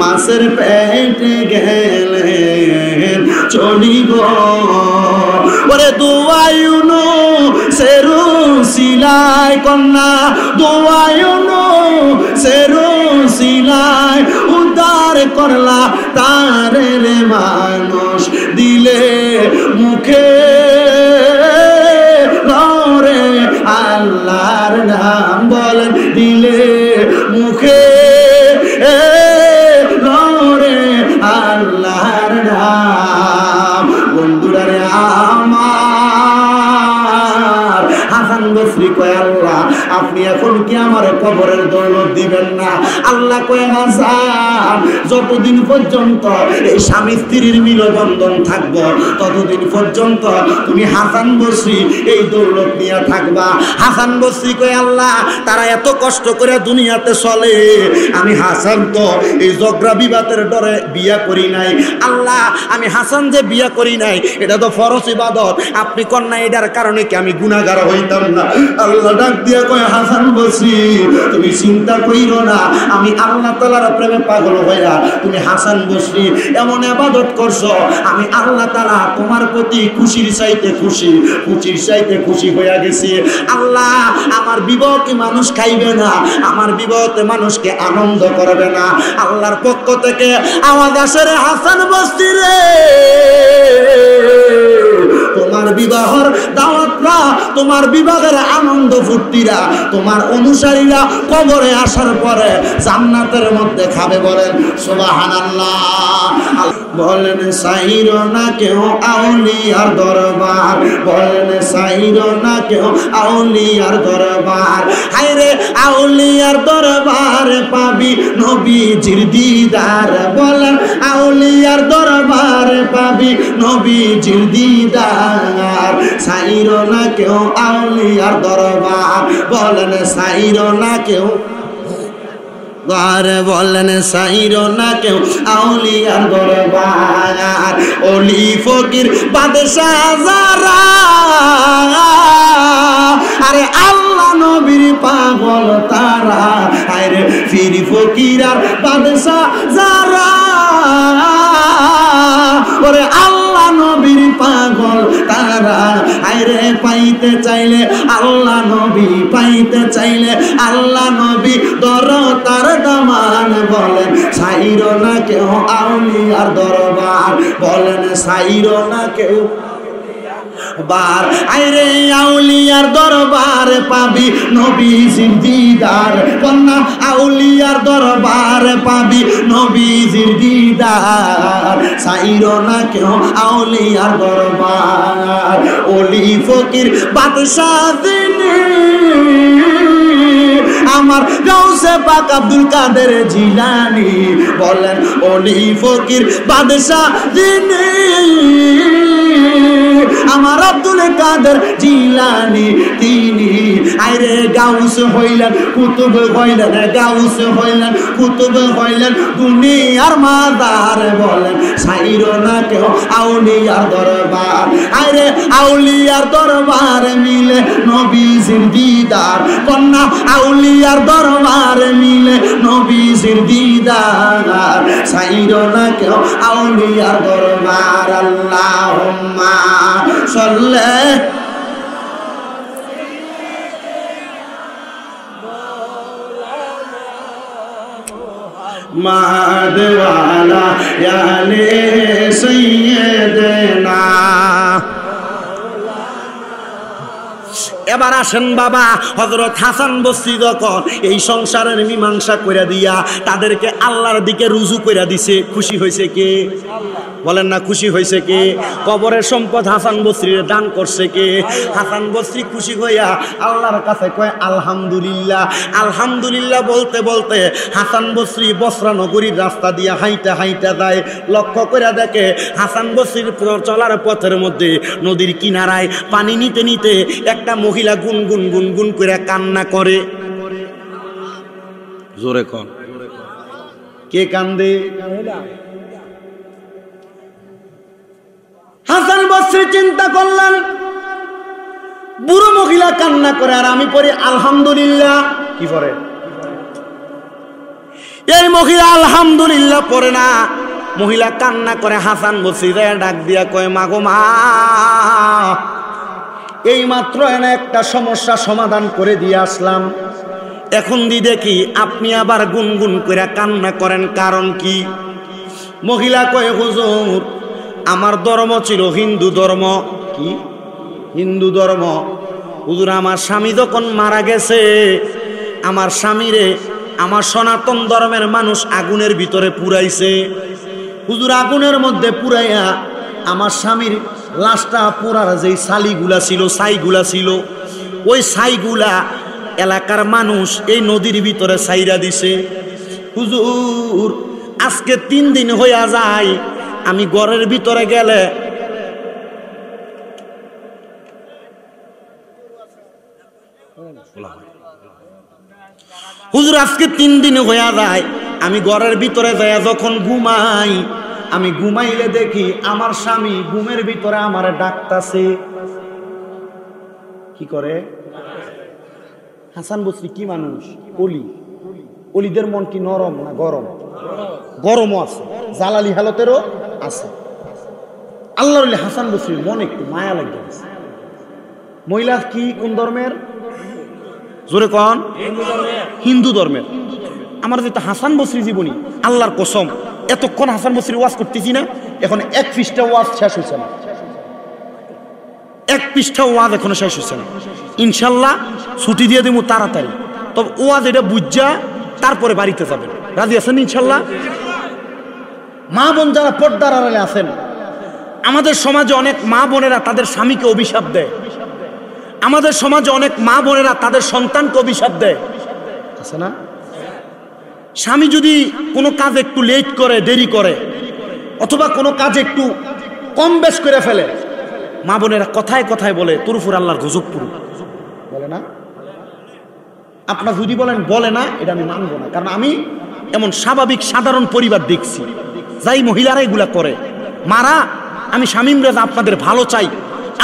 মাছের পেটে গেলেন চলিব, ওরে দোয়ায়ুনো সেরু সিলাই, কন্যা দোয়ায়ুনো সেরু সিলাই, উদ্ধার করলা তারে রে মানুষ, দিলে মুখে লরে আল্লাহর নাম, বলেন দিলে মুখে লরে আল্লাহর নাম। বন্ধুরা রে আমার, হাসান বসরি কয় আল্লাহ আপনি এখন কি আমার কবরের দৌলত দিবেন না? আল্লাহ কয় হাসান যতদিন পর্যন্ত এই স্বামী স্ত্রীর মিলবন্ধন থাকবো ততদিন পর্যন্ত তুমি হাসান বসরি এই দৌলত নিয়ে থাকবা। হাসান বসরি কয় আল্লাহ তারা এত কষ্ট করে দুনিয়াতে চলে, আমি হাসান তো এই ঝগড়া বিবাদের ডরে বিয়া করি নাই। আল্লাহ আমি হাসান যে বিয়া করি নাই এটা তো ফরজ ইবাদত, আপনি কন্যা এটার কারণে কি আমি গুনাহগার হইতাম না? আল্লাহ ডাক দিয়া কয় হাসান বসরি তুমি চিন্তা কইরো না, আমি আল্লাহ তাআলার প্রেমে পাগল হইয়া তুমি হাসান বসরি এমন ইবাদত করছো, আমি আল্লাহ তাআলা তোমার প্রতি খুশির চাইতে খুশি, খুশির চাইতে খুশি হইয়া গেছি। আল্লাহ আমার বিবাহ কি মানুষ খাইবে না, আমার বিবাহতে মানুষকে আনন্দ করবে না? আল্লাহর পক্ষ থেকে আওয়াজ আসে রে হাসান বসরি রে, তোমার বিবাহর দাওয়াতরা, তোমার বিবাহের আনন্দ ফুর্তিরা, তোমার অনুসারীরা কবরে আসার পরে জান্নাতের মধ্যে খাবে। বলেন সুবহানাল্লাহ। বলেন সাইর না কেউ আউলিয়ার দরবার, বলেন সাইর না কেউ আউলিয়ার দরবার, হায়রে আউলিয়ার দরবার পাবি নবীজির দিদার, বলেন আউলিয়ার দরবার পাবি নবীজির দিদার, সাইর না কেউ আউলিয়ার দরবার, বলেন সাইর না কেউ বলেন সাইর না কেউ আউলিয়ার দরবার, ওলি ফকির বাদশাহ যারা, আরে আল্লাহ নবীর পাগল তারা, আরে পীর ফকির আর বাদশাহ যারা, ওরে আল্লাহ নবীর পাগল তারা, আরে পাইতে চাইলে আল্লাহ নবী, পাইতে চাইলে আল্লাহ নবী দর তার দামান, বলেন সাইর না কেউ আউলিয়ার দরবার, বলেন সাইর না কেউ বার, আইরে আউলিয়ার দরবার পাবি নবীজির দিদার, কন্যা আউলিয়ার দরবার পাবি নবীজির দিদার, সাইর না কেউ আউলিয়ার দরবার, ওলি ফকির বাদশাহ দিনী আমার গাউসে পাক আব্দুল কাদের জিলানী, বলেন ওলি ফকির বাদশাহ দিনী আমার আব্দুল কাদের জিলানি তিনি আরে গাউস হইলেন কুতুব হইলেন গাউস হইলেন কুতুব হইলেন দুনিয়ার মাদার বলেন সাইরো না কেউ আউলিয়ার দরবার আরে আউলিয়ার দরবার মিলে নবীজির দিদার কন্যা আউলিয়ার দরবার মিলে নবীজির দিদার সাইরো না কেউ আউলিয়ার দরবার আল্লাহুম্মা সাল্লি মাদওয়ালা ইয়ালে সাইয়্যিদনা। এবার আসেন বাবা, হযরত হাসান বসরি যখন এই সংসারের মীমাংসা কইরা দিয়া তাদেরকে আল্লাহর দিকে রুজু কইরা দিছে, খুশি হয়েছে কে? বলেন না, খুশি হয়েছে কে? কবরের সম্পদ হাসান বসরির দান করছে কে? হাসান বসরি খুশি হইয়া আল্লাহর কাছে কয় আলহামদুলিল্লাহ। আলহামদুলিল্লাহ বলতে বলতে হাসান বসরি বসরা নগরীর রাস্তা দিয়া হাইটা হাইটা যায়। লক্ষ্য করে দেখে হাসান বসরির চলার পথের মধ্যে নদীর কিনারায় পানি নিতে নিতে একটা মহিলা গুনগুন গুনগুন করে কান্না করে। জোরে কোন কে কান্দে? হাসান বসরি চিন্তা করলেন, বুড়ো মহিলা কান্না করে আর আমি পড়ি আলহামদুলিল্লাহ। কি পড়ে? এই মহিলা আলহামদুলিল্লাহ পড়ে না, মহিলা কান্না করে। হাসান বসরি ডাক দিয়া কয় মাগো মা, এই মাত্র এনে একটা সমস্যা সমাধান করে দিয়ে আসলাম, এখন দি দেখি আপনি আবার গুনগুন করে কান্না করেন, কারণ কি? মহিলা কয় হুজুর, আমার ধর্ম ছিল হিন্দু ধর্ম। কি হিন্দু ধর্ম? হুজুর আমার স্বামী যখন মারা গেছে, আমার স্বামীরে আমার সনাতন ধর্মের মানুষ আগুনের ভিতরে পুরাইছে। হুজুর আগুনের মধ্যে পুরাইয়া আমার স্বামীর লাশটা পোড়ার যেই ছাইগুলা ছিল ওই ছাইগুলা এলাকার মানুষ এই নদীর ভিতরে ছাইরা দিছে। হুজুর আজকে 3 দিন হইয়া যায়, আমি ঘরের ভিতরে গেলে হুজুর আজকে 3 দিন হইয়া যায়, আমি ঘরের ভিতরে যাইয়া যখন ঘুমাই, আমি ঘুমাইলে দেখি আমার স্বামী ঘুমের ভিতরে আমারে ডাকতাছে। কি করে? হাসান বসরি কি মানুষ? অলি। অলিদের মন কি নরম না গরম? গরমও আছে, জালালি হালতেরও আছে। আল্লাহর ওলি হাসান বসরির মন একটু মায়া লাগে। মহিলা কি কোন ধর্মের? জোরে কোন? হিন্দু ধর্মের। আমার যেটা হাসান বসরি জীবনী, আল্লাহর কসম এতক্ষণ হাসান বসরি ওয়াজ করতেছি না, এখন 1 পৃষ্ঠা ওয়াজ শেষ হয়েছে না, 1 পৃষ্ঠা ওয়াজ এখনো শেষ হয়েছে না। ইনশাল্লাহ ছুটি দিয়ে দেবো তাড়াতাড়ি, তবে ওয়াজ এটা বুঝা তারপরে বাড়িতে যাবেন। রাজি আছেন ইনশাল্লাহ? মা বোন যারা পর্দার আড়ালে আছেন, আমাদের সমাজে অনেক মা বোনেরা তাদের স্বামীকে অভিশাপ দেয়, আমাদের সমাজে অনেক মা বোনেরা তাদের সন্তানকে অভিশাপ দেয়, আছে না? স্বামী যদি কোনো কাজ একটু লেট করে, দেরি করে, অথবা কোনো কাজ একটু কম বেশ করে ফেলে, মা বোনেরা কথায় কথায় বলে তোর উপর আল্লাহর গজব পড়ুক, বলে না? আপনার যদি বলেন বলে না, এটা আমি মানব না, কারণ আমি এমন স্বাভাবিক সাধারণ পরিবার দেখছি যাই মহিলারা এগুলা করে। মারা, আমি শামীম রেজা আপনাদের ভালো চাই,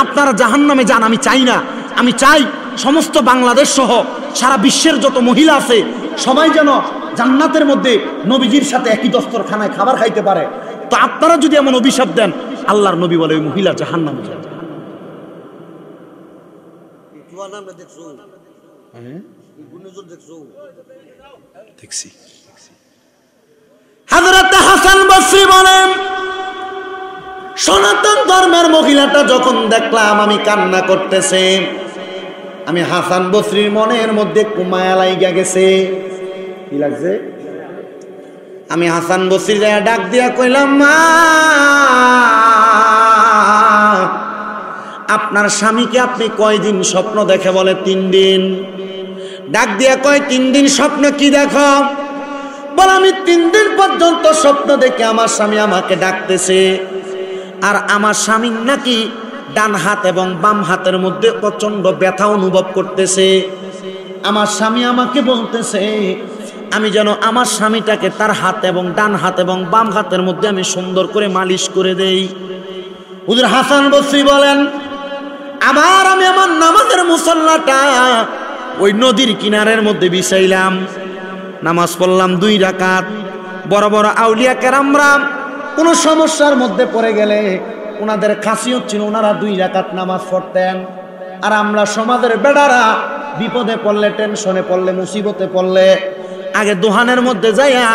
আপনারা জাহান্নামে যান আমি চাই না। আমি চাই সমস্ত বাংলাদেশ সহ সারা বিশ্বের যত মহিলা আছে সবাই যেন জান্নাতের মধ্যে নবীজির সাথে একই দস্তরখানায় খাবার খাইতে পারে। তো আপনারা যদি এমন অভিশাপ দেন, আল্লাহর নবী বলে ওই মহিলা জাহান্নামে যাবে। দেখছি হযরত হাসান বসরি বলেন, সনাতন ধর্মের মহিলাটা যখন দেখলাম আমি কান্না করতেছে, আমি হাসান বসরির মনের মধ্যে একটু মায়া লাইগা গেছে। কি লাগছে? আমি হাসান বসরি ডাক দিয়া কইলাম, মা আপনার স্বামীকে আপনি কয়দিন স্বপ্ন দেখে? বলে 3 দিন। ডাক দিয়া কয় 3 দিন স্বপ্ন কি দেখো? বলে আমি 3 দিন পর্যন্ত স্বপ্ন দেখে আমার স্বামী আমাকে ডাকতেছে, আর আমার স্বামীর নাকি ডান হাত এবং বাম হাতের মধ্যে প্রচন্ড ব্যথা অনুভব করতেছে। আমার স্বামী আমাকে বলতেছে আমি যেন আমার স্বামীটাকে তার হাত এবং ডান হাত এবং বাম হাতের মধ্যে আমি সুন্দর করে মালিশ করে দেই। হুজুর হাসান বসরি বলেন, আবার আমি আমার নামাজের মুসল্লাটা ওই নদীর কিনারের মধ্যে বিছাইলাম, নামাজ পড়লাম 2 রাকাত। বড় বড় আউলিয়া কেরামরা কোনো সমস্যার মধ্যে পড়ে গেলে ওনাদের খাসিয়ত ছিল ওনারা 2 রাকাত নামাজ পড়তেন। আর আমরা সমাজের বেড়ারা বিপদে পড়লে, টেনশনে পড়লে, মুসিবতে পড়লে আগে দোহানের মধ্যে যাইয়া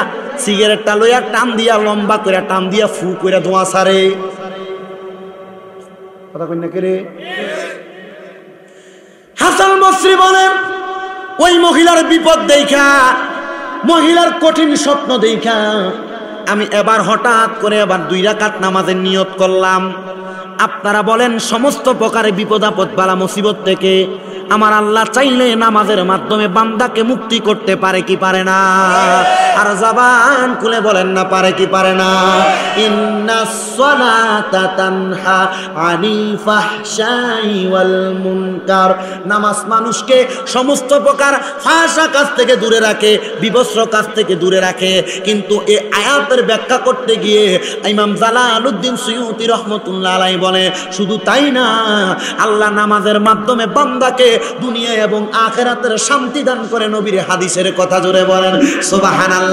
সিগারেটটা লইয়া টান দিয়া, লম্বা করে টান দিয়া ফু করে ধোঁয়া ছাড়ে। কথা কই না রে? হাসান বসরি বলেন, ওই মহিলার বিপদ দেখা, মহিলার কঠিন স্বপ্ন দেখা আমি এবার হঠাৎ করে এবার 2 রাকাত নামাজের নিয়ত করলাম। আপনারা বলেন সমস্ত প্রকারের বিপদ আপদ বালা মুসিবত থেকে আমার আল্লাহ চাইলে নামাজের মাধ্যমে বান্দাকে মুক্তি করতে পারে কি পারে না? আর জবান খুলে বলেন না পারে কি পারে না? ইন্নাস সালাতা তানহা আনিল ফাহশাই ওয়াল মুনকার। নামাজ মানুষকে সমস্ত প্রকার ফাহশা কাজ থেকে দূরে রাখে, বিভৎস কাজ থেকে দূরে রাখে। কিন্তু এই আয়াতের ব্যাখ্যা করতে গিয়ে ইমাম জালালউদ্দিন সুয়ুতি রাহমাতুল্লাহ আলাইহি বলে, শুধু তাই না, আল্লাহ নামাজের মাধ্যমে বান্দাকে দুনিয়া এবং আখিরাতের শান্তি দান করে। নবীর হাদিসের কথা জোরে বলেন সুবহানাল্লাহ।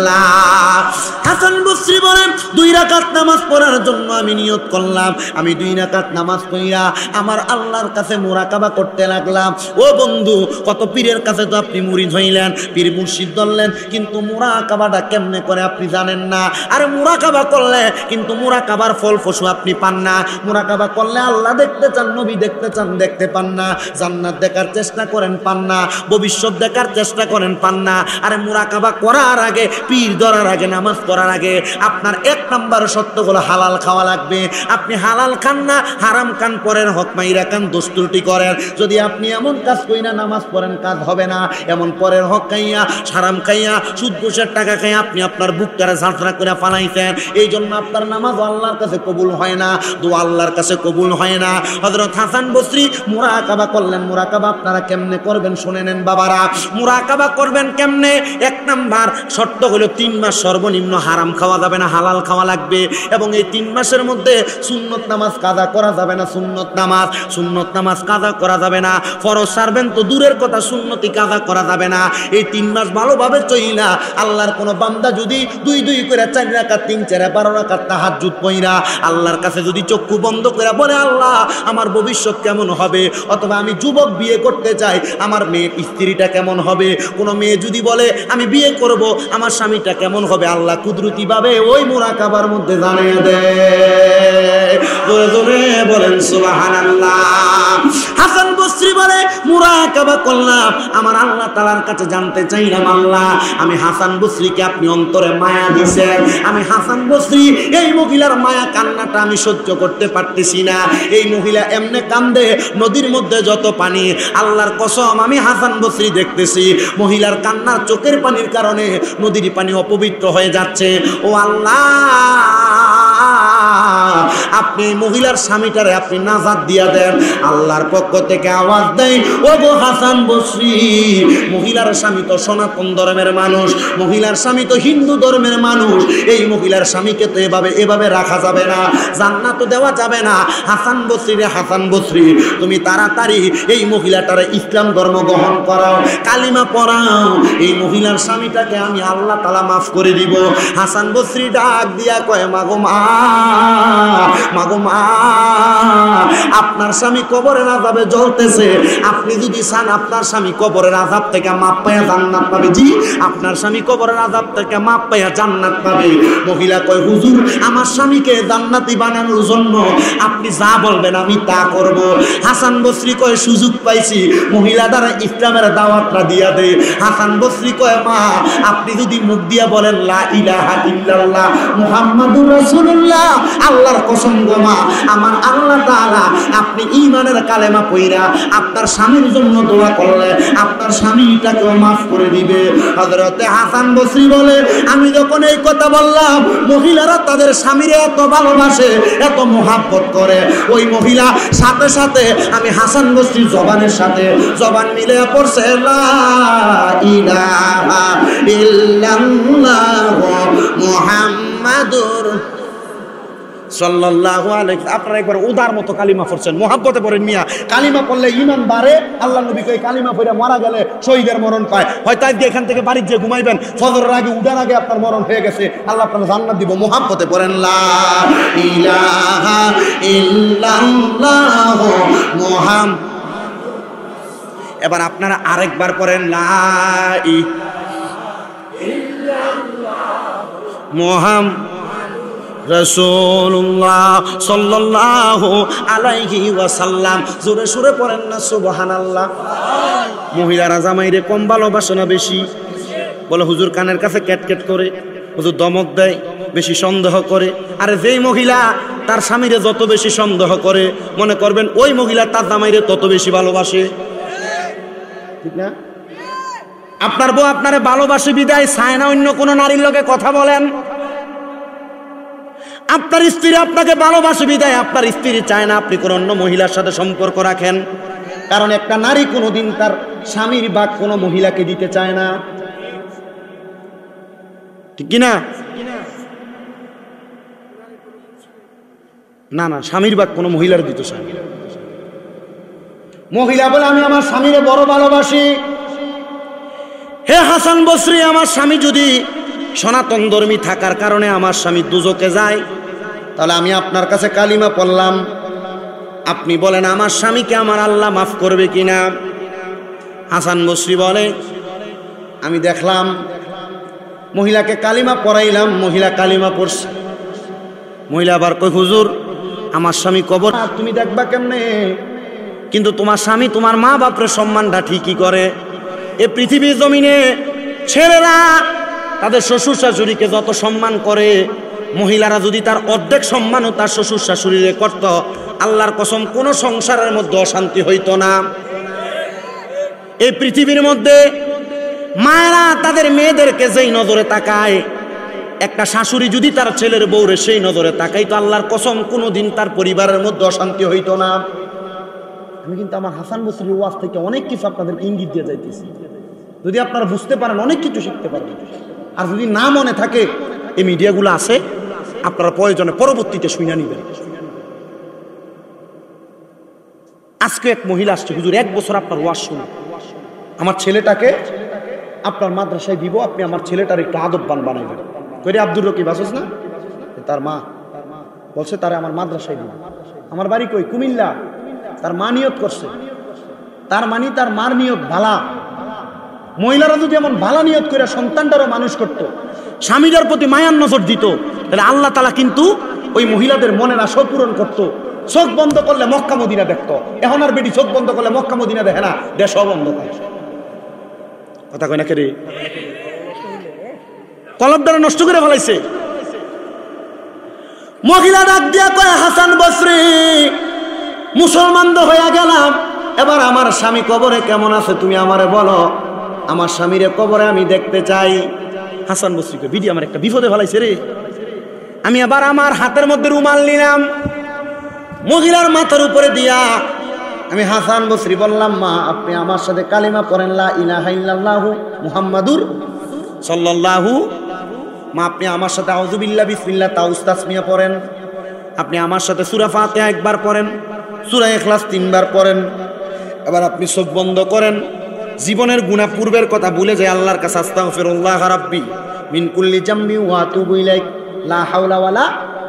হাসান বসরি বলেন, 2 রাকাত নামাজ পড়ার জন্য আমি নিয়ত করলাম। আমি 2 রাকাত নামাজ পড়িয়া আমার আল্লাহর কাছে মুরাকাবা করতে লাগলাম। ও বন্ধু, কত পীরের কাছে তো আপনি মুরিদ হইলেন, পীর মুর্শিদ ধরলেন, কিন্তু মুরাকাবাটা কেমনে করে আপনি জানেন না। আরে মুরাকাবা করলে কিন্তু মুরাকাবার ফল ফসল আপনি পান না। মুরাকাবা করলে আল্লাহ দেখতে চান, নবী দেখতে চান, দেখতে পান না। জান্নাত দেখার চেষ্টা করেন, পান না। ভবিষ্যৎ দেখার চেষ্টা করেন, পান না। আরে মুরাকাবা করার আগে, পীর ধরার আগে, নামাজ পড়ার আগে আপনার 1 নাম্বার শর্ত হলো হালাল খাওয়া লাগবে। আপনি হালাল খান না, হারাম খান, পরের হক মাইরা খান, দোস্তুটি করেন। যদি আপনি এমন কাজ করি না নামাজ পড়েন, কাজ হবে না। এমন পরের হক খাইয়া, হারাম খাইয়া, সুদ ঘুষের টাকা খাইয়া আপনি আপনার বুকটারে ঝাঁঝরা করে ফালাইছেন। এই জন্য আপনার নামাজ আল্লাহর কাছে কবুল হয় না, দোয়া আল্লাহর কাছে কবুল হয় না। হযরত হাসান বসরি মুরাকাবা করলেন। মুরাকাবা আপনারা কেমনে করবেন শুনে নেন বাবারা। মুরাকাবা করবেন কেমনে? 1 নাম্বার শর্ত হলো 3 মাস সর্বনিম্ন হারাম খাওয়া যাবে না, হালাল খাওয়া লাগবে। এবং এই 3 মাসের মধ্যে সুন্নত নামাজ কাজা করা যাবে না। সুন্নত নামাজ কাজা করা যাবে না। ফরজ ছাড়বেন তো দূরের কথা, সুন্নতি কাজা করা যাবে না। এই 3 মাস ভালোভাবে চইলা আল্লাহর কোন বান্দা যদি 2 করে 4 রাকাত, 3 4 12 রাকাত তাহাজ্জুদ পড়া আল্লাহর কাছে যদি চক্ষু বন্ধ করে বলে, আল্লাহ আমার ভবিষ্যৎ কেমন হবে, অথবা আমি যুবক বিয়ে করতে চাই, আমার মেয়ে স্ত্রীটা কেমন হবে, কোন মেয়ে যদি বলে আমি বিয়ে করব, আমার স্বামীটা কেমন হবে, আল্লাহ কুদরতি ভাবে ওই মুরাকাবার মধ্যে জানিয়ে দেয়। জোরে জোরে বলেন সুবহানাল্লাহ। হাসান বসরি বলে, মুরাকাবা করলাম, আমার আল্লাহ তাআলার কাছে জানতে চাইলাম, আল্লাহ আমি হাসান বসরিকে আপনি অন্তরে মায়া দিয়েছেন। আমি হাসান বসরি এই মহিলার মায়া কান্নাটা আমি সহ্য করতে পারতেছি না। এই মহিলা এমনে কান্দে, নদীর মধ্যে যত পানি, আল্লাহর কসম আমি হাসান বসরি দেখতেছি মহিলার কান্নার চোখের পানির কারণে নদীর পানি অপবিত্র হয়ে যাচ্ছে। ও আল্লাহ, আপনি মহিলার স্বামীটারে আপনি নাজাত দিয়া দেন। আল্লাহর পক্ষ থেকে আওয়াজ দেয়, ও গো হাসান বসরি, মহিলার স্বামী তো সনাতন ধর্মের মানুষ, মহিলার স্বামী তো হিন্দু ধর্মের মানুষ। এই মহিলার স্বামীকে তো এভাবে রাখা যাবে না, জান্নাত তো দেওয়া যাবে না। হাসান বসরি রে হাসান বসরি, তুমি তাড়াতাড়ি এই মহিলাটারে ইসলাম ধর্ম গ্রহণ করাও, কালিমা পড়াও। এই মহিলার স্বামীটাকে আমি আল্লাহ তাআলা মাফ করে দিব। হাসান বসরি ডাক দিয়া কয়, মাগো মা, মাগো মা, আপনার স্বামী কবরের আযাবে জ্বলতেছে, আপনি যদি চান আপনার স্বামী কবরের আযাব থেকে মাপ পাইয়া জান্নাত পাবে। জি, আপনার স্বামী কবরের আযাব থেকে মাপ পাইয়া জান্নাত পাবে। মহিলা কয়, হুজুর আমার স্বামীকে জান্নাতি বানানোর জন্য আপনি যা বলবেন আমি তা করব। হাসান বসরি কয়, সুযোগ পাইছি, মহিলা দ্বারা ইসলামের দাওয়াতটা দিয়া দে। হাসান বসরি কয়, মা আপনি যদি মুখ দিয়া বলেন লা ইলাহা ইল্লাল্লাহ মুহাম্মাদুর রাসূলুল্লাহ, আল্লাহ আল্লাহর কসম গো মা, আমার আল্লাহ তাআলা আপনি ঈমানের কালেমা পড়া আপনার স্বামীর জন্য দোয়া করলে আপনার স্বামীটাকেও মাফ করে দিবে। হযরতে হাসান বসরি বলে, আমি যখন এই কথা বললাম, মহিলারা তাদের স্বামীরে এত ভালোবাসে, এত মোহাব্বত করে, ওই মহিলা সাথে সাথে আমি হাসান বসরির জবানের সাথে জবান মিলে পড়ছে, লা ইলাহা ইল্লাল্লাহু মুহাম্মাদুর সাল্লাল্লাহু আলাইহি। আপনারা একবার উদার মতো কালিমা পড়ছেন, মোহাব্বতে পড়েন মিয়া। কালিমা পড়লে ঈমান বাড়ে। আল্লাহ নবী কই কালিমা পড়ে মারা গেলে শহীদের মরণ পায়। হয়তো আজকে এখান থেকে বাড়ি যে ঘুমাইবেন, ফজরের আগে উঠার আগে আপনার মরণ হয়ে গেছে, আল্লাহ আপনাকে জান্নাত দিব। মোহাব্বতে পড়েন, লা ইলাহা ইল্লাল্লাহু মুহাম্মাদ। এবার আপনারা আরেকবার পড়েন, লা মুহাম্মাদ রাসূলুল্লাহ সাল্লাল্লাহু আলাইহি ওয়াসাল্লাম। জোরে সুরে পড়েন না সুবহানাল্লাহ। মহিলারা জামাইরে কম ভালোবাসে না বেশি? বলে হুজুর কানের কাছে ক্যাটক্যাট করে, হুজুর দমক দেয়, বেশি সন্দেহ করে। আরে যেই মহিলা তার স্বামীরে যত বেশি সন্দেহ করে, মনে করবেন ওই মহিলা তার জামাইরে তত বেশি ভালোবাসে, ঠিক না? আপনার বউ আপনারে ভালোবাসে বিদায় চায় না অন্য কোনো নারীর লগে কথা বলেন। আপনার স্ত্রী আপনাকে ভালোবাসে বিদায় আপনার স্ত্রী চায় না আপনি কোনো অন্য মহিলার সাথে সম্পর্ক রাখেন। কারণ একটা নারী কোনোদিন তার স্বামীর ভাগ কোনো মহিলাকে দিতে চায় না, ঠিক কিনা? না না, স্বামীর ভাগ কোনো মহিলার দিতে চায় না। মহিলা বলে, আমি আমার স্বামীরে বড় ভালোবাসি। হে হাসান বসরি, আমার স্বামী যদি সনাতন ধর্মী থাকার কারণে আমার স্বামী দুজকে যায়, তাহলে আমি আপনার কাছে কালিমা পড়লাম, আপনি বলেন আমার স্বামীকে আমার আল্লাহ মাফ করবে কিনা? হাসান বসরি বলে, আমি দেখলাম মহিলাকে কালিমা পড়াইলাম, মহিলা কালিমা পড়ছে। মহিলা আবার কই, হুজুর আমার স্বামী কবর। তুমি দেখবা কেমনে? কিন্তু তোমার স্বামী তোমার মা বাপের সম্মানটা ঠিকই করে। এ পৃথিবীর জমিনে ছেলেরা তাদের শ্বশুর শাশুড়িকে যত সম্মান করে, মহিলারা যদি তার অর্ধেক সম্মানও তার শ্বশুর শাশুড়িরে করত, আল্লাহর কসম কোনো সংসারের মধ্যে অশান্তি হইতো না। এই পৃথিবীর মধ্যে মায়েরা তাদের মেয়েদেরকে যেই নজরে তাকায়, একটা শাশুড়ি যদি তার ছেলের বউরে সেই নজরে তাকাই, তো আল্লাহর কসম কোনোদিন তার পরিবারের মধ্যে অশান্তি হইতো না। আমি কিন্তু আমার হাসান বসরির ওয়াজ থেকে অনেক কিছু আপনাদের ইঙ্গিত দিয়ে যাইতেছি। যদি আপনারা বুঝতে পারেন অনেক কিছু শিখতে পারবেন। আর যদি না মনে থাকে, এই মিডিয়াগুলো আছে, আপনারা প্রয়োজনে পরবর্তীতে শুনে নিবেন। আজকে এক মহিলা আসছে, হুজুর 1 বছর আপনার ওয়াজ শুনে আমার ছেলেটাকে আপনার মাদ্রাসায় দিব, আপনি আমার ছেলেটার একটু আদববান বানাইবেন। কইরে আব্দুর রকিব আসিস না, তার মা বলছে তারে আমার মাদ্রাসায় দিব। আমার বাড়ি কই? কুমিল্লা। তার মা নিয়ত করছে, তার মানে তার মার নিয়ত ভালা। মহিলারা যদি এমন ভালা নিয়ত করে সন্তানটারও মানুষ করত, স্বামীটার প্রতি মায়ার নজর দিত, তাহলে আল্লাহ তাআলা কিন্তু ওই মহিলাদের মনের আশা পূরণ করত। চোখ বন্ধ করলে মক্কা মদিনা দেখতো। এখন আর বেটি চোখ বন্ধ করলে মক্কা মদিনা দেখে না, দেশও বন্ধ করে। কথা কয় না কে রে? কলবদারা নষ্ট করে ফেলাইছে। মহিলা ডাক দিয়া কয়, হাসান বসরি, মুসলমান তো হয়ে গেলাম, এবার আমার স্বামী কবরে কেমন আছে তুমি আমারে বলো, আমার স্বামীরে কবরে আমি দেখতে চাই। হাসান বসরি কয়, বিডি আমার একটা বিপদে ফেলাইছে রে। আমি আবার আমার হাতের মধ্যে রুমাল নিলাম, মহিলার মাথার উপরে দিয়া আমি হাসান বসরি বললাম, মা আপনি আমার সাথে কালিমা পড়েন, লা ইলাহা ইল্লাল্লাহু মুহাম্মাদুর সাল্লাল্লাহু। মা আপনি আমার সাথে আউযু বিল্লাহ বিসমিল্লাহ তাউস তাসমিয়া পড়েন, আপনি আমার সাথে সূরা ফাতিহা একবার পড়েন, সূরা ইখলাস 3 বার পড়েন। এবার আপনি চোখ বন্ধ করেন, জীবনের গুনাহ পূর্বের কথা ভুলে যায় আল্লাহর কাছে আস্তাগফিরুল্লাহ রাব্বি মিন কুল্লি জামবি ওয়া আতুবু ইলাইক লা হাওলা ওয়ালা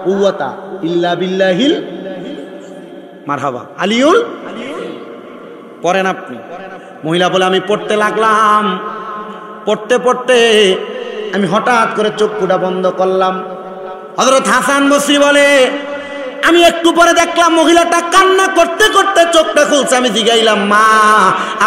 কুওয়াতা ইল্লা বিল্লাহিল মারহাবা আলিউল। পড়েন আপনি। মহিলা বলে, আমি পড়তে লাগলাম, পড়তে পড়তে আমি হঠাৎ করে চক্ষুটা বন্ধ করলাম। হযরত হাসান বসরি বলে, আমি একটু পরে দেখলাম মহিলাটা কান্না করতে করতে চোখটা খুলছে। আমি জিগাইলাম, মা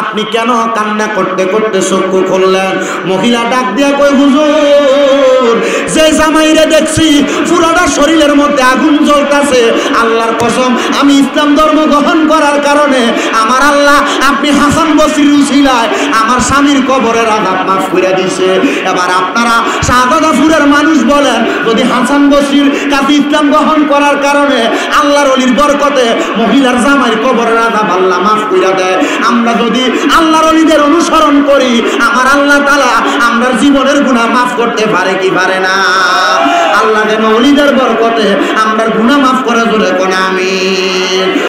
আপনি কেন কান্না করতে করতে চক্ষু খুললেন? মহিলা ডাক দিয়া কই, হুজুর যে জামাইরে দেখছি পুরোটা শরীরের মধ্যে আগুন জ্বলতেছে, আল্লাহর কসম আমি ইসলাম ধর্ম গ্রহণ করার কারণে আমার আল্লাহ আপনি হাসান বসরির উসিলায় আমার স্বামীর কবরের আযাব মাফ করে দিছে। এবার আপনারা শাহজাদাপুরের মানুষ বলেন, যদি হাসান বসরির কাছে ইসলাম গ্রহণ করার কারণে আল্লাহর ওলির বরকতে মহিলার জামাইর কবরের আযাব আল্লাহ মাফ করে দেয়, আমরা যদি আল্লাহর ওলিদের অনুসরণ করি আমার আল্লাহ তাআলা আমরার জীবনের গুনাহ মাফ করতে পারে কি পারে না? আল্লাহ যেন ওলিদের বরকতে আমরার গুনাহ মাফ করে, জোরে কোন আমিন।